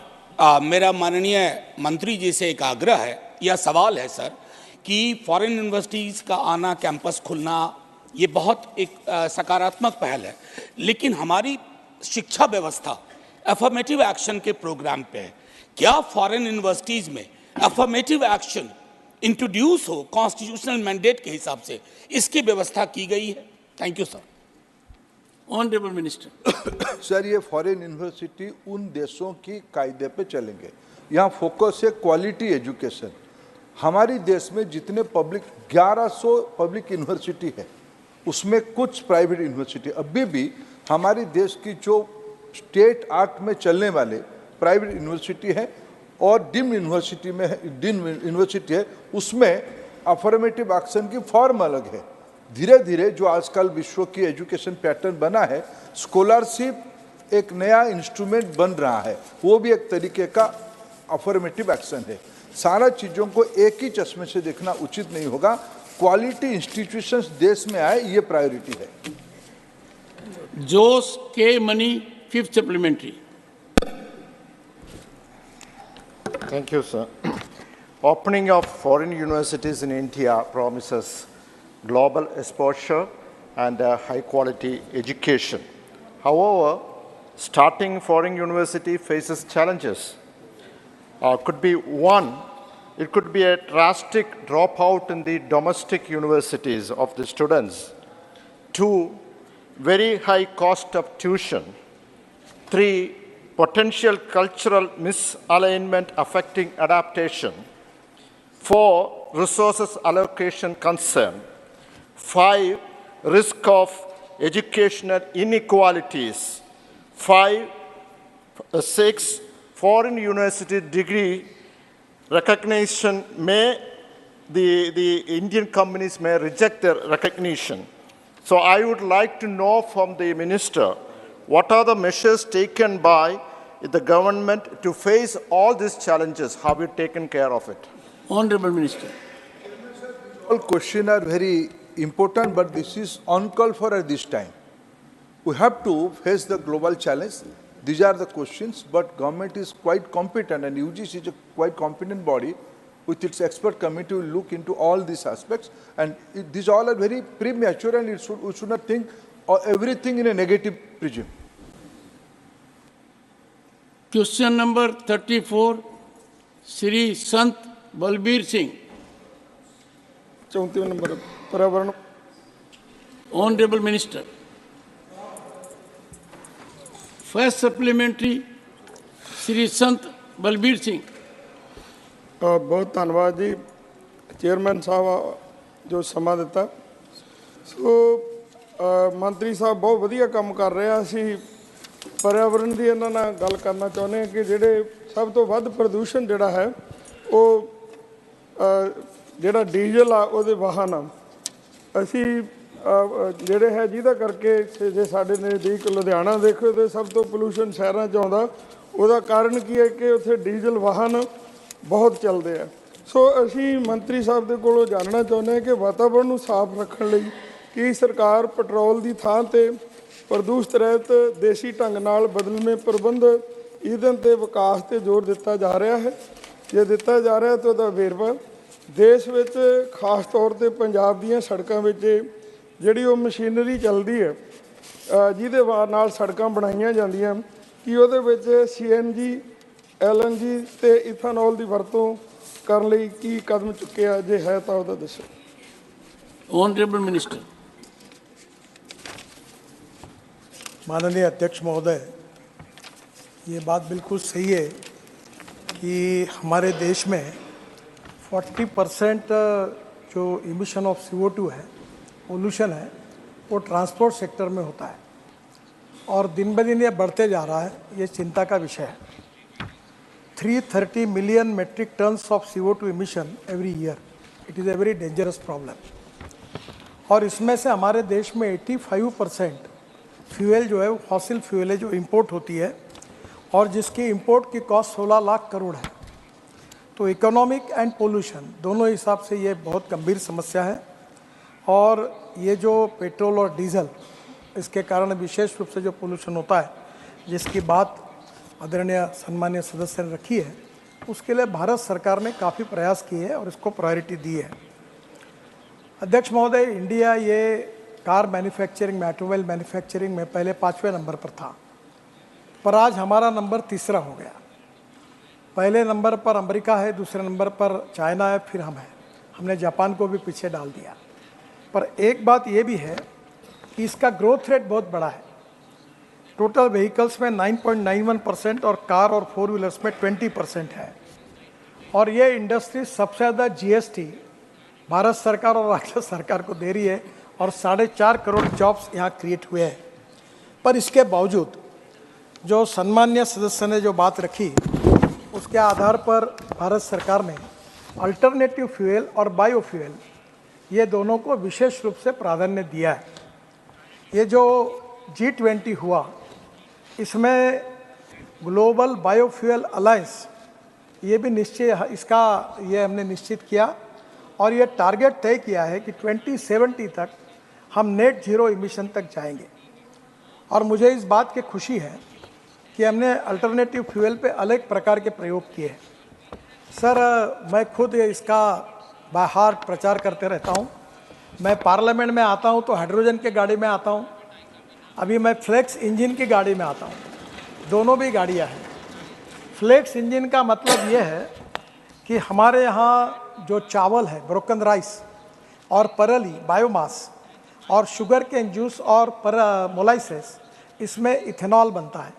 मेरा माननीय मंत्री जी से एक आग्रह है या सवाल है सर कि फॉरेन यूनिवर्सिटीज़ का आना, कैंपस खुलना, ये बहुत एक सकारात्मक पहल है, लेकिन हमारी शिक्षा व्यवस्था अफर्मेटिव एक्शन के प्रोग्राम पे है। क्या फॉरेन यूनिवर्सिटीज़ में अफर्मेटिव एक्शन इंट्रोड्यूस हो कॉन्स्टिट्यूशनल मैंडेट के हिसाब से, इसकी व्यवस्था की गई है? Thank you sir. Honourable minister. Sir, ये फॉरेन यूनिवर्सिटी उन देशों की कायदे पे चलेंगे। यहाँ फोकस है क्वालिटी एजुकेशन। हमारी देश में जितने 1100 पब्लिक यूनिवर्सिटी है, उसमें कुछ प्राइवेट यूनिवर्सिटी अभी भी हमारी देश की जो स्टेट एक्ट में चलने वाले प्राइवेट यूनिवर्सिटी है और डीम्ड यूनिवर्सिटी है, उसमें अफर्मेटिव एक्शन की फॉर्म अलग है। धीरे धीरे जो आजकल विश्व की एजुकेशन पैटर्न बना है, स्कॉलरशिप एक नया इंस्ट्रूमेंट बन रहा है, वो भी एक तरीके का अफर्मेटिव एक्शन है। सारा चीज़ों को एक ही चश्मे से देखना उचित नहीं होगा। क्वालिटी इंस्टीट्यूशंस देश में आए, ये प्रायोरिटी है। जोस के money, 5th supplementary. Thank you, sir. Opening of foreign universities in India promises global exposure and high-quality education. However, starting foreign university faces challenges. It could be a drastic dropout in the domestic universities of the students. 2, very high cost of tuition. 3, potential cultural misalignment affecting adaptation. 4, resources allocation concern. 5, risk of educational inequalities. 6, foreign university degree recognition the Indian companies may reject their recognition. So I would like to know from the minister, what are the measures taken by the government to face all these challenges? Have you taken care of it? Honorable Minister. All questions are very important, but this is uncalled for at this time. We have to face the global challenge. These are the questions, but government is quite competent, and UGC is a quite competent body with its expert committee will look into all these aspects. And these all are very premature, and we should not think everything in a negative regime. Question number 34, Sri Sant Balbir Singh. 34 number, पर्यावरण। Honorable Minister. First supplementary, Sri Sant Balbir Singh. बहुत धन्यवाद जी, chairman साहब जो समा दिता। मंत्री साहब बहुत वधिया काम कर रहे हैं। असी पर्यावरण की इन्हां नाल गल करना चाहुंदे हां कि जिहड़े सब तो वध प्रदूषण जिहड़ा है वो जिहड़ा डीजल आ उहदे वाहन आ, असी जिहड़े है जिहदा करके जे साडे नज़दीक लुधियाना देखो तो सब तो पोल्यूशन शहरां च आउंदा, उहदा कारण की है कि उत्थे डीजल वाहन बहुत चलते हैं। सो असी मंत्री साहब के कोलों जानना चाहुंदे हां कि वातावरण नूं साफ रखण लई की सरकार पेट्रोल की थां ते प्रदूषित रहित देसी ढंग नाल बदलवें प्रबंध ईंधन के विकास ते जोर दिता जा रहा है। जे दिता जा रहा है तो उसका वेरवा देश विच खास तौर ते पंजाब दीयां सड़कां विच जिहड़ी वो मशीनरी चलदी है जिहदे नाल सड़कां बनाईयां जांदियां कि उहदे विच CNG LNG ते इथानॉल की वरतों करने लई की कदम चुके आ, जे है तो उहदा दसो। Honorable Minister. माननीय अध्यक्ष महोदय, ये बात बिल्कुल सही है कि हमारे देश में 40% जो इमिशन ऑफ CO2 है, पोल्यूशन है, वो ट्रांसपोर्ट सेक्टर में होता है और दिन ब दिन ये बढ़ते जा रहा है। ये चिंता का विषय है। 330 million metric tons of CO2 emission every year. It is a very dangerous problem. और इसमें से हमारे देश में 85% फ्यूल जो है वो फॉसिल फ्यूल है जो इंपोर्ट होती है, और जिसकी इंपोर्ट की कॉस्ट 16 लाख करोड़ है। तो इकोनॉमिक एंड पोल्यूशन दोनों हिसाब से ये बहुत गंभीर समस्या है। और ये जो पेट्रोल और डीजल, इसके कारण विशेष रूप से जो पोल्यूशन होता है, जिसकी बात आदरणीय सम्मानीय सदस्य ने रखी है, उसके लिए भारत सरकार ने काफ़ी प्रयास किए हैं और इसको प्रायोरिटी दी है। अध्यक्ष महोदय, इंडिया ये कार मैन्युफैक्चरिंग में, ऑटोमोबाइल मैन्युफैक्चरिंग में पहले 5वें नंबर पर था, पर आज हमारा नंबर 3रा हो गया। पहले नंबर पर अमेरिका है, दूसरे नंबर पर चाइना है, फिर हम हैं। हमने जापान को भी पीछे डाल दिया। पर एक बात ये भी है कि इसका ग्रोथ रेट बहुत बड़ा है। टोटल व्हीकल्स में 9.91% और कार और 4 व्हीलर्स में 20% है। और ये इंडस्ट्री सबसे ज़्यादा जीएसटी भारत सरकार और राज्य सरकार को दे रही है, और 4.5 करोड़ जॉब्स यहाँ क्रिएट हुए हैं। पर इसके बावजूद जो सम्मानीय सदस्य ने जो बात रखी, उसके आधार पर भारत सरकार ने अल्टरनेटिव फ्यूल और बायोफ्यूल, ये दोनों को विशेष रूप से प्राधान्य दिया है। ये जो G20 हुआ, इसमें ग्लोबल बायोफ्यूल अलायंस ये भी निश्चय इसका ये हमने निश्चित किया, और ये टारगेट तय किया है कि 2070 तक हम नेट जीरो इमिशन तक जाएंगे। और मुझे इस बात की खुशी है कि हमने अल्टरनेटिव फ्यूल पे अलग प्रकार के प्रयोग किए हैं। सर, मैं खुद इसका बाय हार्ट प्रचार करते रहता हूँ। मैं पार्लियामेंट में आता हूँ तो हाइड्रोजन के गाड़ी में आता हूँ, अभी मैं फ्लेक्स इंजन की गाड़ी में आता हूँ। दोनों भी गाड़ियाँ हैं। फ्लेक्स इंजन का मतलब ये है कि हमारे यहाँ जो चावल है, ब्रोकन राइस और परली बायोमास और शुगर केन जूस और मोलाइसेस, इसमें इथेनॉल बनता है।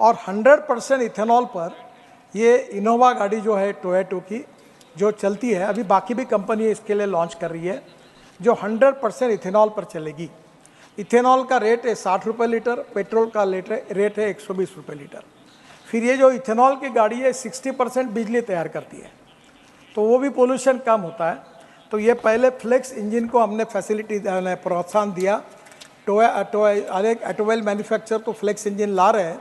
और 100% इथेनॉल पर ये इनोवा गाड़ी जो है टोयोटा की जो चलती है, अभी बाकी भी कंपनी इसके लिए लॉन्च कर रही है, जो 100% इथेनॉल पर चलेगी। इथेनॉल का रेट है 60 रुपये लीटर, पेट्रोल का रेट है 120 रुपये लीटर। फिर ये जो इथेनॉल की गाड़ी है 60% बिजली तैयार करती है, तो वो भी पोल्यूशन कम होता है। तो ये पहले फ्लेक्स इंजन को हमने फैसिलिटी प्रोत्साहन दिया। अनेक ऑटोमोबाइल मैन्युफैक्चर तो फ्लेक्स इंजन ला रहे हैं,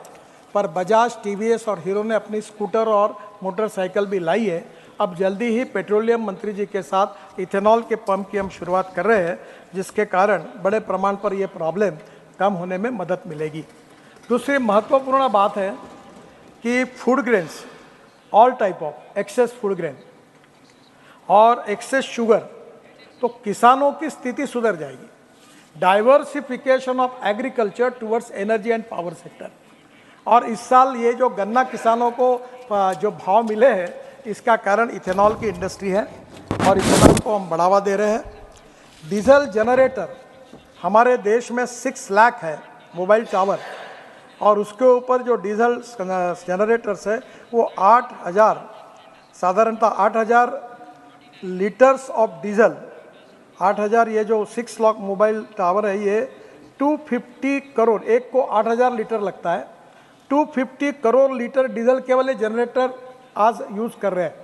पर बजाज, टीवीएस और हीरो ने अपनी स्कूटर और मोटरसाइकिल भी लाई है। अब जल्दी ही पेट्रोलियम मंत्री जी के साथ इथेनॉल के पंप की हम शुरुआत कर रहे हैं, जिसके कारण बड़े प्रमाण पर यह प्रॉब्लम कम होने में मदद मिलेगी। दूसरी महत्वपूर्ण बात है कि food grains, all type of excess food grain और एक्सेस शुगर, तो किसानों की स्थिति सुधर जाएगी। Diversification of agriculture towards energy and power sector. और इस साल ये जो गन्ना किसानों को जो भाव मिले हैं, इसका कारण इथेनॉल की इंडस्ट्री है और इथेनॉल को हम बढ़ावा दे रहे हैं। डीजल जनरेटर हमारे देश में 6 लाख है मोबाइल टावर, और उसके ऊपर जो डीजल जनरेटर्स है वो 8,000, साधारणतः 8,000 लीटर्स ऑफ डीजल, 8,000, ये जो 6 लाख मोबाइल टावर है, ये 250 करोड़, एक को 8,000 लीटर लगता है, 250 करोड़ लीटर डीजल केवल ये जनरेटर आज यूज़ कर रहे हैं।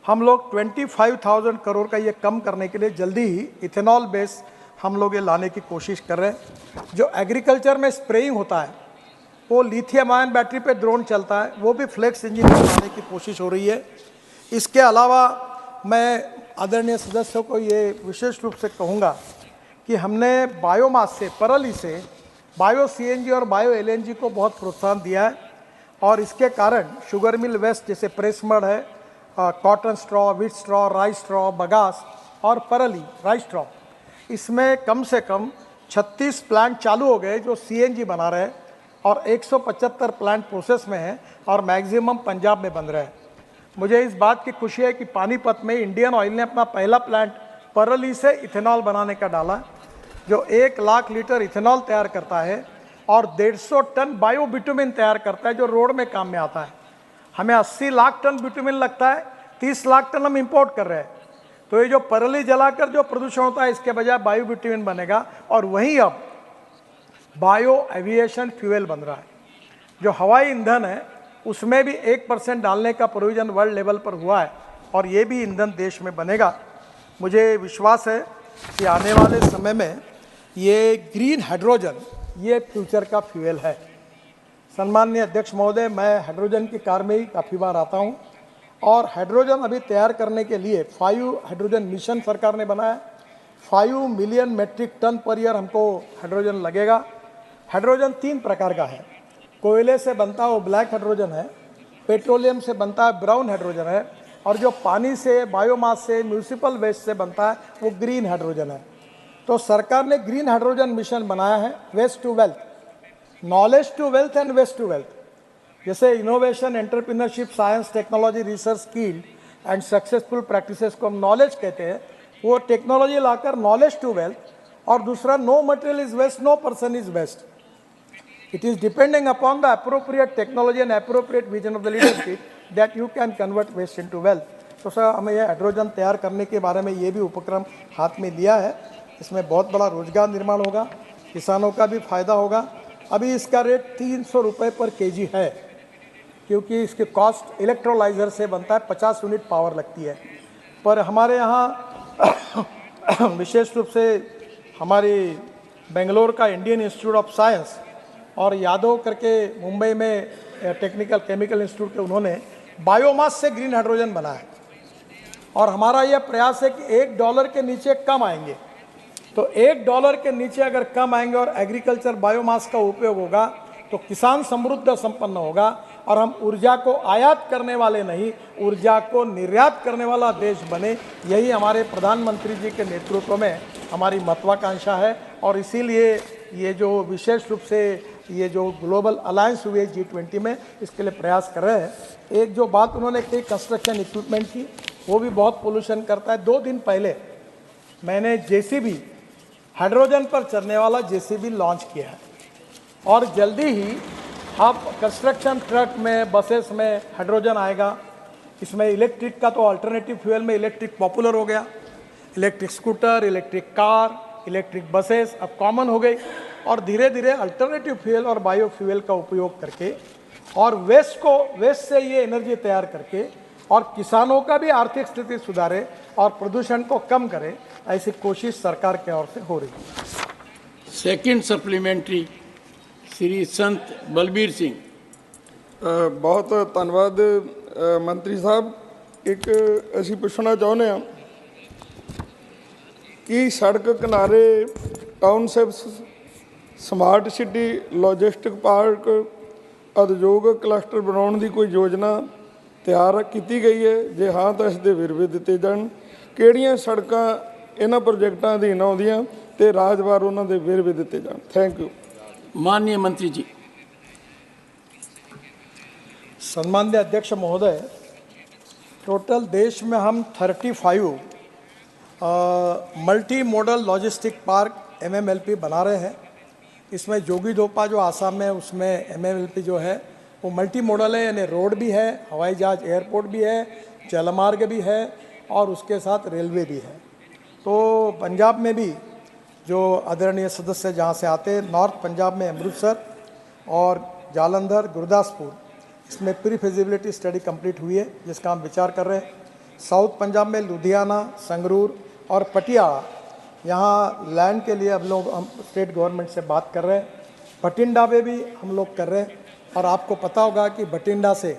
हम लोग 25,000 करोड़ का ये कम करने के लिए जल्दी ही इथेनॉल बेस हम लोग ये लाने की कोशिश कर रहे हैं। जो एग्रीकल्चर में स्प्रेइंग होता है वो लिथियम आयन बैटरी पे ड्रोन चलता है, वो भी फ्लेक्स इंजन लाने की कोशिश हो रही है। इसके अलावा मैं आदरणीय सदस्यों को ये विशेष रूप से कहूँगा कि हमने बायोमास से, परली से बायो सीएनजी और बायो एलएनजी को बहुत प्रोत्साहन दिया है, और इसके कारण शुगर मिल वेस्ट जैसे प्रेस मड है, cotton straw, wheat straw, rice straw, bagasse और परली राइस स्ट्रॉ, इसमें कम से कम 36 प्लांट चालू हो गए जो सीएनजी बना रहे हैं, और 175 प्लांट प्रोसेस में हैं, और मैक्सिमम पंजाब में बन रहे हैं। मुझे इस बात की खुशी है कि पानीपत में इंडियन ऑयल ने अपना पहला प्लांट परली से इथेनॉल बनाने का डाला, जो 1 लाख लीटर इथेनॉल तैयार करता है और 150 टन बायो बिटुमिन तैयार करता है, जो रोड में काम में आता है। हमें 80 लाख टन बिटुमिन लगता है, 30 लाख टन हम इंपोर्ट कर रहे हैं। तो ये जो परली जलाकर जो प्रदूषण होता है, इसके बजाय बायो बिटुमिन बनेगा, और वहीं अब बायो एविएशन फ्यूल बन रहा है। जो हवाई ईंधन है उसमें भी 1% डालने का प्रोविजन वर्ल्ड लेवल पर हुआ है, और ये भी ईंधन देश में बनेगा। मुझे विश्वास है कि आने वाले समय में ये ग्रीन हाइड्रोजन ये फ्यूचर का फ्यूल है। सम्माननीय अध्यक्ष महोदय, मैं हाइड्रोजन की कार में ही काफ़ी बार आता हूँ और हाइड्रोजन अभी तैयार करने के लिए 5 हाइड्रोजन मिशन सरकार ने बनाया। 5 million metric ton per year हमको हाइड्रोजन लगेगा। हाइड्रोजन 3 प्रकार का है। कोयले से बनता है वो ब्लैक हाइड्रोजन है, पेट्रोलियम से बनता है ब्राउन हाइड्रोजन है, और जो पानी से, बायोमास से, म्यूनिसिपल वेस्ट से बनता है वो ग्रीन हाइड्रोजन है। तो सरकार ने ग्रीन हाइड्रोजन मिशन बनाया है, waste to wealth, knowledge to wealth and waste to wealth. जैसे innovation, entrepreneurship, science, technology, research, skill and successful practices को हम नॉलेज कहते हैं, वो टेक्नोलॉजी लाकर नॉलेज टू वेल्थ। और दूसरा, no material is waste, no person is waste. It is depending upon the appropriate technology and appropriate vision of the leadership that you can convert waste into wealth. तो sir, हमें यह hydrogen तैयार करने के बारे में ये भी उपक्रम हाथ में लिया है। इसमें बहुत बड़ा रोजगार निर्माण होगा, किसानों का भी फायदा होगा। अभी इसका रेट 300 रुपये पर केजी है, क्योंकि इसके कॉस्ट इलेक्ट्रोलाइजर से बनता है, 50 यूनिट पावर लगती है। पर हमारे यहाँ विशेष रूप से हमारी बेंगलोर का इंडियन इंस्टीट्यूट ऑफ साइंस और यादव करके मुंबई में टेक्निकल केमिकल इंस्टीट्यूट के, उन्होंने बायोमास से ग्रीन हाइड्रोजन बनाया। और हमारा यह प्रयास है कि $1 के नीचे कम आएंगे। तो $1 के नीचे अगर कम आएंगे और एग्रीकल्चर बायोमास का उपयोग होगा तो किसान समृद्ध संपन्न होगा और हम ऊर्जा को आयात करने वाले नहीं, ऊर्जा को निर्यात करने वाला देश बने। यही हमारे प्रधानमंत्री जी के नेतृत्व में हमारी महत्वाकांक्षा है। और इसीलिए ये जो विशेष रूप से ये जो ग्लोबल अलायंस हुई है G20 में, इसके लिए प्रयास कर रहे हैं। एक जो बात उन्होंने कही कंस्ट्रक्शन इक्विपमेंट की, वो भी बहुत पोल्यूशन करता है। 2 दिन पहले मैंने JCB, हाइड्रोजन पर चलने वाला JCB लॉन्च किया है और जल्दी ही आप कंस्ट्रक्शन ट्रक में, बसेस में हाइड्रोजन आएगा। इसमें इलेक्ट्रिक का तो अल्टरनेटिव फ्यूल में इलेक्ट्रिक पॉपुलर हो गया। Electric scooter, electric car, electric buses अब कॉमन हो गई और धीरे धीरे अल्टरनेटिव फ्यूल और बायो फ्यूल का उपयोग करके और वेस्ट से ये एनर्जी तैयार करके और किसानों का भी आर्थिक स्थिति सुधारे और प्रदूषण को कम करे, ऐसी कोशिश सरकार की ओर से हो रही है। सेकंड सप्लीमेंट्री श्री संत बलबीर सिंह। बहुत धन्यवाद मंत्री साहब। एक असी पूछना चाहते हैं कि सड़क किनारे townships, smart city, logistic park, उद्योग क्लस्टर बनाने की कोई योजना तैयार की गई है? जे हाँ तो इसके विरवे दिते जान। किहड़ियां सड़कां इन्हां प्रोजेक्टां अधीन आउंदियां ते राजवार उन्हां दे विरवे दिते जान। Thank you. माननीय मंत्री जी। सम्माननीय अध्यक्ष महोदय, टोटल देश में हम 35 multi modal logistic park MMLP बना रहे हैं। इसमें जोगीघोपा जो आसाम में, उसमें MMLP जो है वो मल्टी मॉडल है, यानी रोड भी है, हवाई जहाज एयरपोर्ट भी है, जलमार्ग भी है और उसके साथ रेलवे भी है। तो पंजाब में भी जो आदरणीय सदस्य जहाँ से आते हैं, नॉर्थ पंजाब में अमृतसर और जालंधर, गुरदासपुर, इसमें प्री फिजिबिलिटी स्टडी कंप्लीट हुई है जिसका हम विचार कर रहे हैं। साउथ पंजाब में लुधियाना, संगरूर और पटियाला, यहाँ लैंड के लिए हम स्टेट गवर्नमेंट से बात कर रहे हैं। बठिंडा में भी हम लोग कर रहे हैं और आपको पता होगा कि बठिंडा से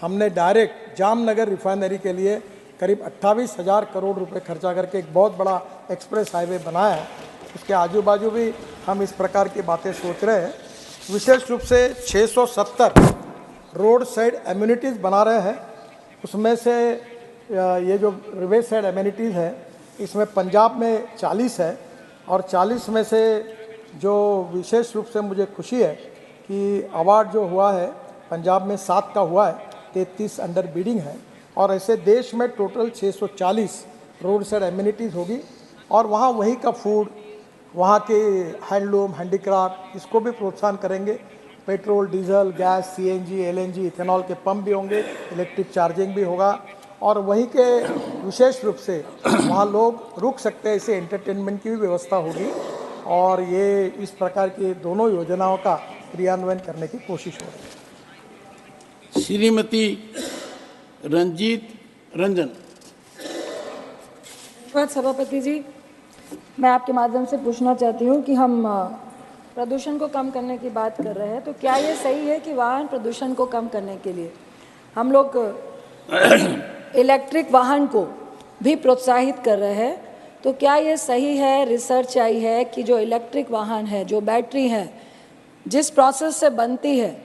हमने डायरेक्ट जामनगर रिफाइनरी के लिए करीब 28,000 करोड़ रुपए खर्चा करके एक बहुत बड़ा एक्सप्रेस हाईवे बनाया है। उसके आजू बाजू भी हम इस प्रकार की बातें सोच रहे हैं। विशेष रूप से 670 रोड साइड एम्यूनिटीज़ बना रहे हैं। उसमें से ये जो रिवे साइड एम्यूनिटीज़ है, इसमें पंजाब में 40 है और 40 में से जो विशेष रूप से मुझे खुशी है कि अवार्ड जो हुआ है पंजाब में 7 का हुआ है, 33 अंडर बीडिंग है और ऐसे देश में टोटल 640 रोड साइड एम्यूनिटीज़ होगी। और वहाँ वहीं का फूड, वहाँ के हैंडलूम, हैंडीक्राफ्ट, इसको भी प्रोत्साहन करेंगे। Petrol, diesel, gas, CNG, LNG, ethanol के पंप भी होंगे, इलेक्ट्रिक चार्जिंग भी होगा और वहीं के विशेष रूप से वहाँ लोग रुक सकते हैं, इसे एंटरटेनमेंट की भी व्यवस्था होगी और ये इस प्रकार की दोनों योजनाओं का क्रियान्वयन करने की कोशिश हो रही है। श्रीमती रंजीत रंजन। धन्यवाद सभापति जी। मैं आपके माध्यम से पूछना चाहती हूँ कि हम प्रदूषण को कम करने की बात कर रहे हैं, तो क्या ये सही है कि वाहन प्रदूषण को कम करने के लिए हम लोग इलेक्ट्रिक वाहन को भी प्रोत्साहित कर रहे हैं? तो क्या ये सही है? रिसर्च आई है कि जो इलेक्ट्रिक वाहन है, जो बैटरी है, जिस प्रोसेस से बनती है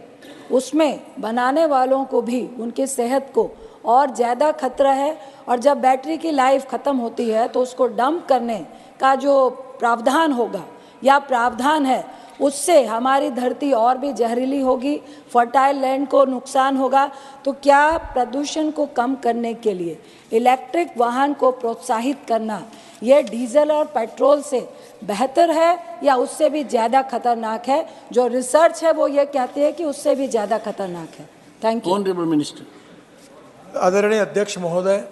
उसमें बनाने वालों को भी उनकी सेहत को और ज़्यादा खतरा है, और जब बैटरी की लाइफ ख़त्म होती है तो उसको डंप करने का जो प्रावधान होगा या प्रावधान है, उससे हमारी धरती और भी जहरीली होगी, फर्टाइल लैंड को नुकसान होगा। तो क्या प्रदूषण को कम करने के लिए इलेक्ट्रिक वाहन को प्रोत्साहित करना ये डीजल और पेट्रोल से बेहतर है या उससे भी ज़्यादा खतरनाक है? जो रिसर्च है वो ये कहती है कि उससे भी ज़्यादा खतरनाक है। Thank you. Honourable minister. आदरणीय अध्यक्ष महोदय,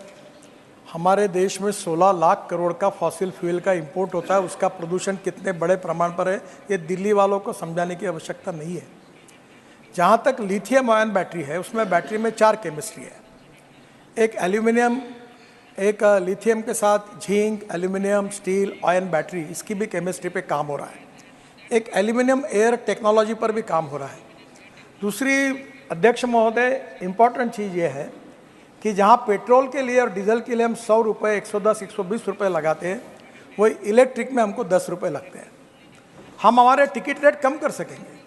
हमारे देश में 16 लाख करोड़ का फॉसिल फ्यूल का इंपोर्ट होता है। उसका प्रदूषण कितने बड़े प्रमाण पर है ये दिल्ली वालों को समझाने की आवश्यकता नहीं है। जहाँ तक लिथियम आयन बैटरी है, उसमें बैटरी में 4 केमिस्ट्री है। एक एल्यूमिनियम, एक लिथियम के साथ zinc, aluminium, steel, ion battery, इसकी भी केमिस्ट्री पे काम हो रहा है। एक एल्यूमिनियम एयर टेक्नोलॉजी पर भी काम हो रहा है। दूसरी अध्यक्ष महोदय, इम्पॉर्टेंट चीज़ ये है कि जहाँ पेट्रोल के लिए और डीजल के लिए हम 100 रुपये, 110, 120 रुपये लगाते हैं, वही इलेक्ट्रिक में हमको 10 रुपये लगते हैं। हम हमारे टिकट रेट कम कर सकेंगे।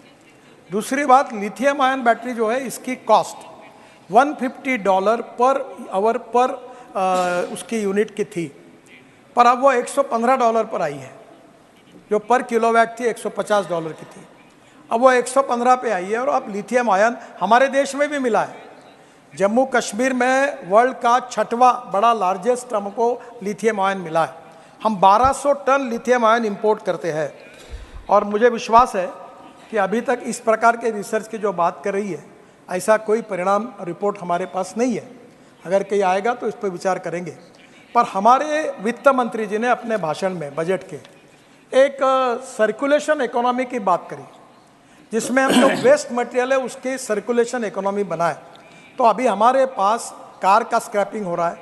दूसरी बात, लिथियम आयन बैटरी जो है, इसकी कॉस्ट $150 पर आवर पर उसकी यूनिट की थी, पर अब वो $115 पर आई है। जो पर किलोवाट थी $150 की थी, अब वो 115 पे आई है। और अब लिथियम आयन हमारे देश में भी मिला है। जम्मू कश्मीर में वर्ल्ड का 6वां बड़ा लार्जेस्ट हमको लिथियम आयन मिला है। हम 1200 टन लिथियम आयन इंपोर्ट करते हैं, और मुझे विश्वास है कि अभी तक इस प्रकार के रिसर्च की जो बात कर रही है, ऐसा कोई परिणाम रिपोर्ट हमारे पास नहीं है। अगर कहीं आएगा तो इस पर विचार करेंगे। पर हमारे वित्त मंत्री जी ने अपने भाषण में, बजट के, एक सर्कुलेशन इकोनॉमी की बात करी, जिसमें हम लोग वेस्ट मटेरियल है उसकी सर्कुलेशन इकोनॉमी बनाए। तो अभी हमारे पास कार का स्क्रैपिंग हो रहा है,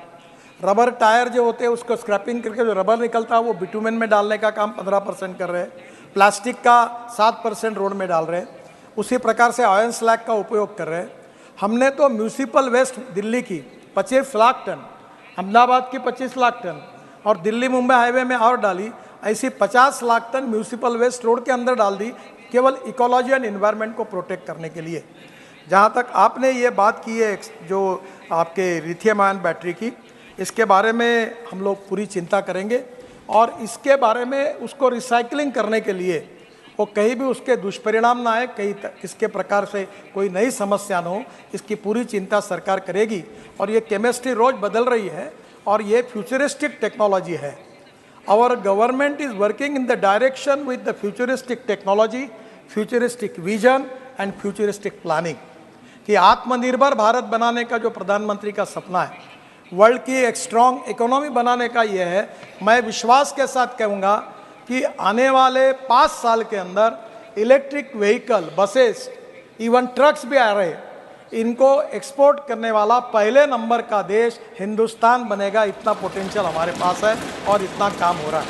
रबर टायर जो होते हैं उसको स्क्रैपिंग करके जो रबर निकलता है वो बिटुमेन में डालने का काम 15% कर रहे हैं, प्लास्टिक का 7% रोड में डाल रहे हैं, उसी प्रकार से आयरन स्लैग का उपयोग कर रहे हैं। हमने तो म्यूनिसिपल वेस्ट दिल्ली की 25 लाख टन, अहमदाबाद की 25 लाख टन और दिल्ली मुंबई हाईवे में और डाली, ऐसी 50 lakh ton municipal waste road के अंदर डाल दी, केवल इकोलॉजी एंड इन्वायरमेंट को प्रोटेक्ट करने के लिए। जहाँ तक आपने ये बात की है जो आपके लिथियम आयन बैटरी की, इसके बारे में हम लोग पूरी चिंता करेंगे, और इसके बारे में उसको रिसाइकलिंग करने के लिए वो कहीं भी उसके दुष्परिणाम ना आए, कहीं किसके प्रकार से कोई नई समस्या न हो, इसकी पूरी चिंता सरकार करेगी। और ये केमिस्ट्री रोज बदल रही है और ये फ्यूचरिस्टिक टेक्नोलॉजी है। Our government is working in the direction with the futuristic technology, futuristic vision and futuristic planning, कि आत्मनिर्भर भारत बनाने का जो प्रधानमंत्री का सपना है, वर्ल्ड की एक स्ट्रॉन्ग इकोनॉमी बनाने का ये है। मैं विश्वास के साथ कहूँगा कि आने वाले 5 साल के अंदर electric vehicle, buses, even trucks भी आ रहे हैं, इनको एक्सपोर्ट करने वाला पहले नंबर का देश हिंदुस्तान बनेगा। इतना पोटेंशियल हमारे पास है और इतना काम हो रहा है।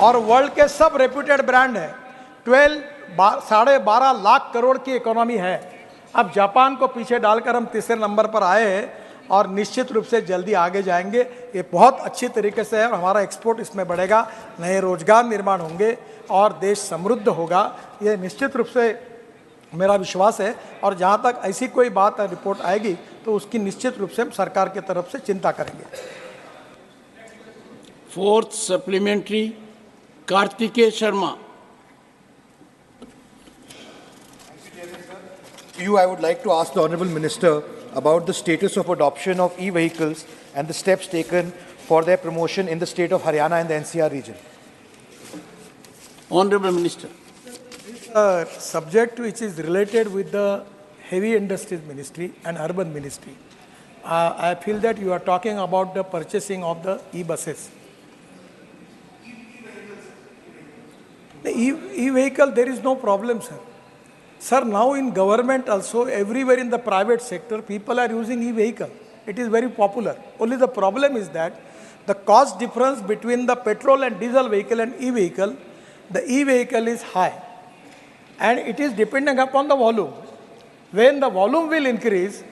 और वर्ल्ड के सब रेप्यूटेड ब्रांड है, 12.5 लाख करोड़ की इकोनॉमी है। अब जापान को पीछे डालकर हम तीसरे नंबर पर आए हैं और निश्चित रूप से जल्दी आगे जाएंगे। ये बहुत अच्छी तरीके से है और हमारा एक्सपोर्ट इसमें बढ़ेगा, नए रोजगार निर्माण होंगे और देश समृद्ध होगा, ये निश्चित रूप से मेरा विश्वास है। और जहाँ तक ऐसी कोई बात रिपोर्ट आएगी तो उसकी निश्चित रूप से हम सरकार की तरफ से चिंता करेंगे। 4th supplementary, Kartikeya Sharma. I would like to ask the Honourable Minister about the status of adoption of e-vehicles and the steps taken for their promotion in the state of Haryana and the NCR region. Honourable Minister. Subject which is related with the heavy industries ministry and urban ministry. I feel that you are talking about the purchasing of the e-buses. The e-vehicle, there is no problem, sir. Sir, now in government also, everywhere in the private sector, people are using e-vehicle. It is very popular. Only the problem is that the cost difference between the petrol and diesel vehicle and e-vehicle, the e-vehicle is high. And it is depending upon the volume. When the volume will increase,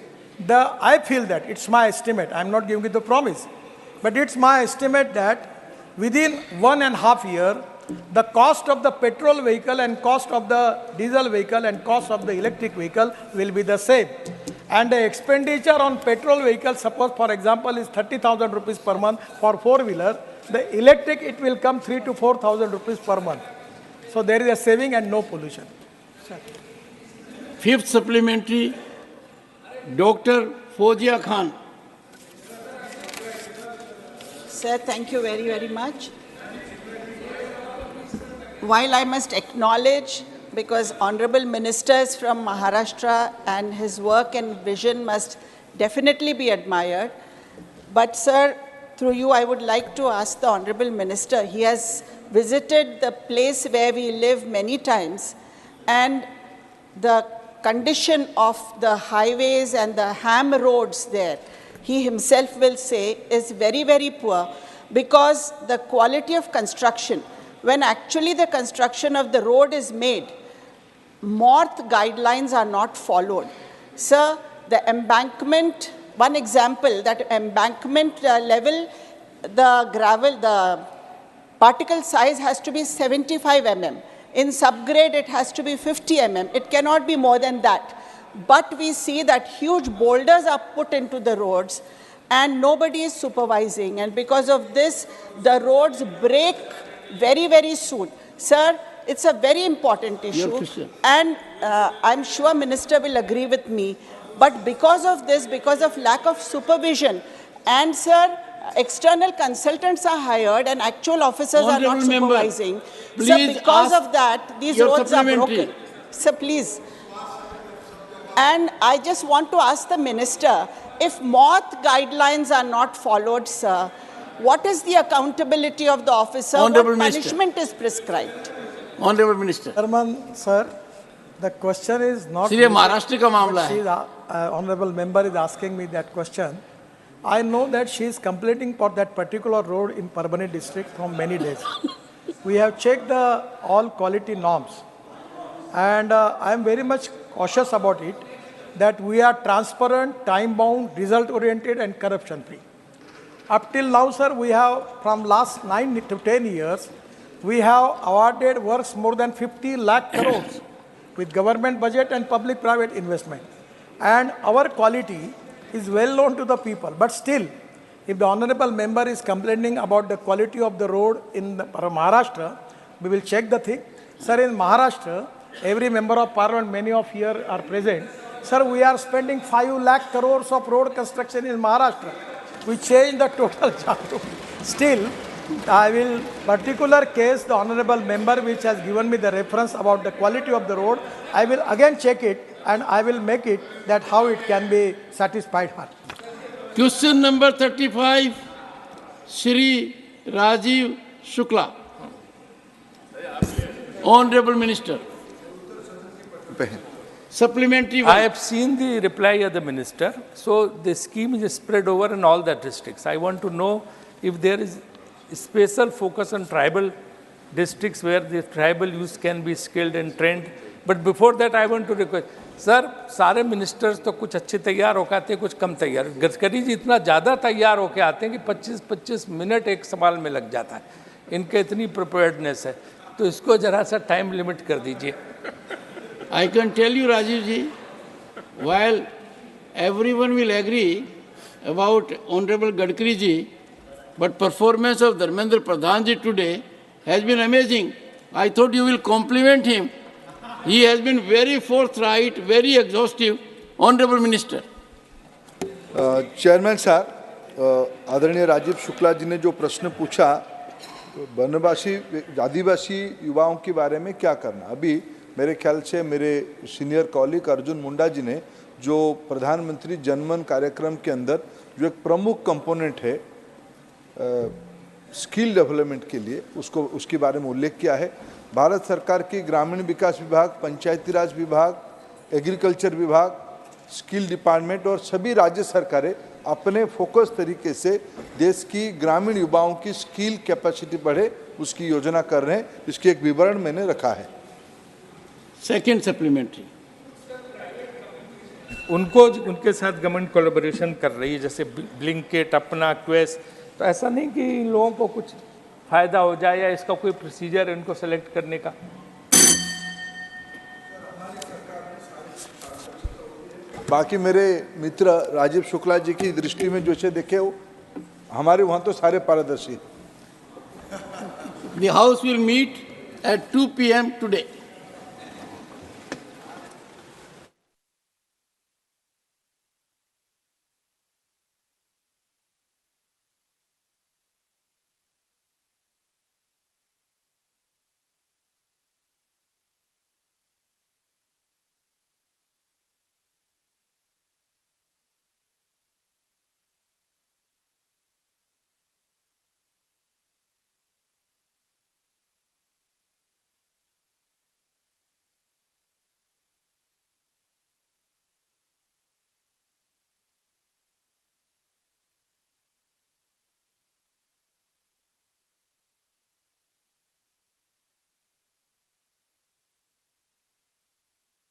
I feel that, it's my estimate, I'm not giving you the promise, but it's my estimate that within 1.5 years, the cost of the petrol vehicle and cost of the diesel vehicle and cost of the electric vehicle will be the same. And the expenditure on petrol vehicle, suppose for example, is 30,000 rupees per month for four-wheeler, the electric it will come 3,000 to 4,000 rupees per month. So there is a saving and no pollution. Sir. Fifth supplementary, Dr. Fozia Khan. Sir, thank you very, very much. While I must acknowledge, because Honorable Ministers from Maharashtra and his work and vision must definitely be admired, but sir, through you I would like to ask the Honorable Minister, he has visited the place where we live many times, and the condition of the highways and the ham roads there, he himself will say, is very, very poor, because the quality of construction, when actually the construction of the road is made, MORTH guidelines are not followed. Sir, the embankment, one example, that embankment level, the gravel, the particle size has to be 75 mm. In subgrade, it has to be 50 mm. It cannot be more than that. But we see that huge boulders are put into the roads and nobody is supervising. And because of this, the roads break very, very soon. Sir, it's a very important issue. And I'm sure Minister will agree with me. But because of this, because of lack of supervision, and sir, external consultants are hired and actual officers are not supervising. So because of that, these roads are broken. Sir, please. And I just want to ask the Minister, if MORTH guidelines are not followed, sir, what is the accountability of the officer? Honorable what punishment is prescribed? Honorable Minister. Chairman, sir, the question is not... Sir, Maharashtra ka मामला है. Honorable member is asking me that question. I know that she is completing for that particular road in Parbhani district from many days. We have checked the all quality norms. And I am very much cautious about it, that we are transparent, time-bound, result-oriented and corruption-free. Up till now, sir, we have, from last 9 to 10 years, we have awarded works more than 50 lakh crores with government budget and public-private investment. And our quality is well known to the people. But still, if the honorable member is complaining about the quality of the road in Maharashtra, we will check the thing. Sir, in Maharashtra, every member of parliament, many of here are present. Sir, we are spending 5 lakh crores of road construction in Maharashtra. We change the total job. Still, I will, particular case, the honorable member which has given me the reference about the quality of the road, I will again check it and I will make it that how it can be satisfied her. Question number 35, Shri Rajiv Shukla. Honorable Minister. Supplementary one. I have seen the reply of the minister. So the scheme is spread over in all the districts. I want to know if there is special focus on tribal districts where the tribal youth can be skilled and trained. But before that, I want to request, sir, सारे ministers तो कुछ अच्छे तैयार होकर आते हैं, कुछ कम तैयार. गडकरी जी इतना ज़्यादा तैयार होकर आते हैं कि 25-25 मिनट एक सवाल में लग जाता है. इनके इतनी preparedness है. तो इसको जरा सा time limit कर दीजिए. I can tell you, Rajiv ji, while everyone will agree about Honorable Gadkari ji, but performance of Dharmendra Pradhan ji today has been amazing. I thought you will compliment him. He has been very forthright, very exhaustive. Honorable Minister. Chairman साहब, आदरणीय राजीव शुक्ला जी ने जो प्रश्न पूछा, वनवासी आदिवासी युवाओं के बारे में क्या करना, अभी मेरे ख्याल से मेरे सीनियर कॉलीग अर्जुन मुंडा जी ने जो प्रधानमंत्री जनमन कार्यक्रम के अंदर जो एक प्रमुख कंपोनेंट है स्किल डेवलपमेंट के लिए, उसके बारे में उल्लेख किया है. भारत सरकार की ग्रामीण विकास विभाग, पंचायती राज विभाग, एग्रीकल्चर विभाग, स्किल डिपार्टमेंट और सभी राज्य सरकारें अपने फोकस तरीके से देश की ग्रामीण युवाओं की स्किल कैपेसिटी बढ़े, उसकी योजना कर रहे हैं, इसकी एक विवरण मैंने रखा है। सेकंड सप्लीमेंट्री, उनके साथ गवर्नमेंट कोलैबोरेशन कर रही है, जैसे ब्लिंकिट, अपना, क्वेस्ट, तो ऐसा नहीं कि इन लोगों को कुछ फायदा हो जाए या इसका कोई प्रोसीजर है उनको सेलेक्ट करने का? बाकी मेरे मित्र राजीव शुक्ला जी की दृष्टि में जो से देखे हो, हमारे वहाँ तो सारे पारदर्शी। The House will meet at 2 p.m. today.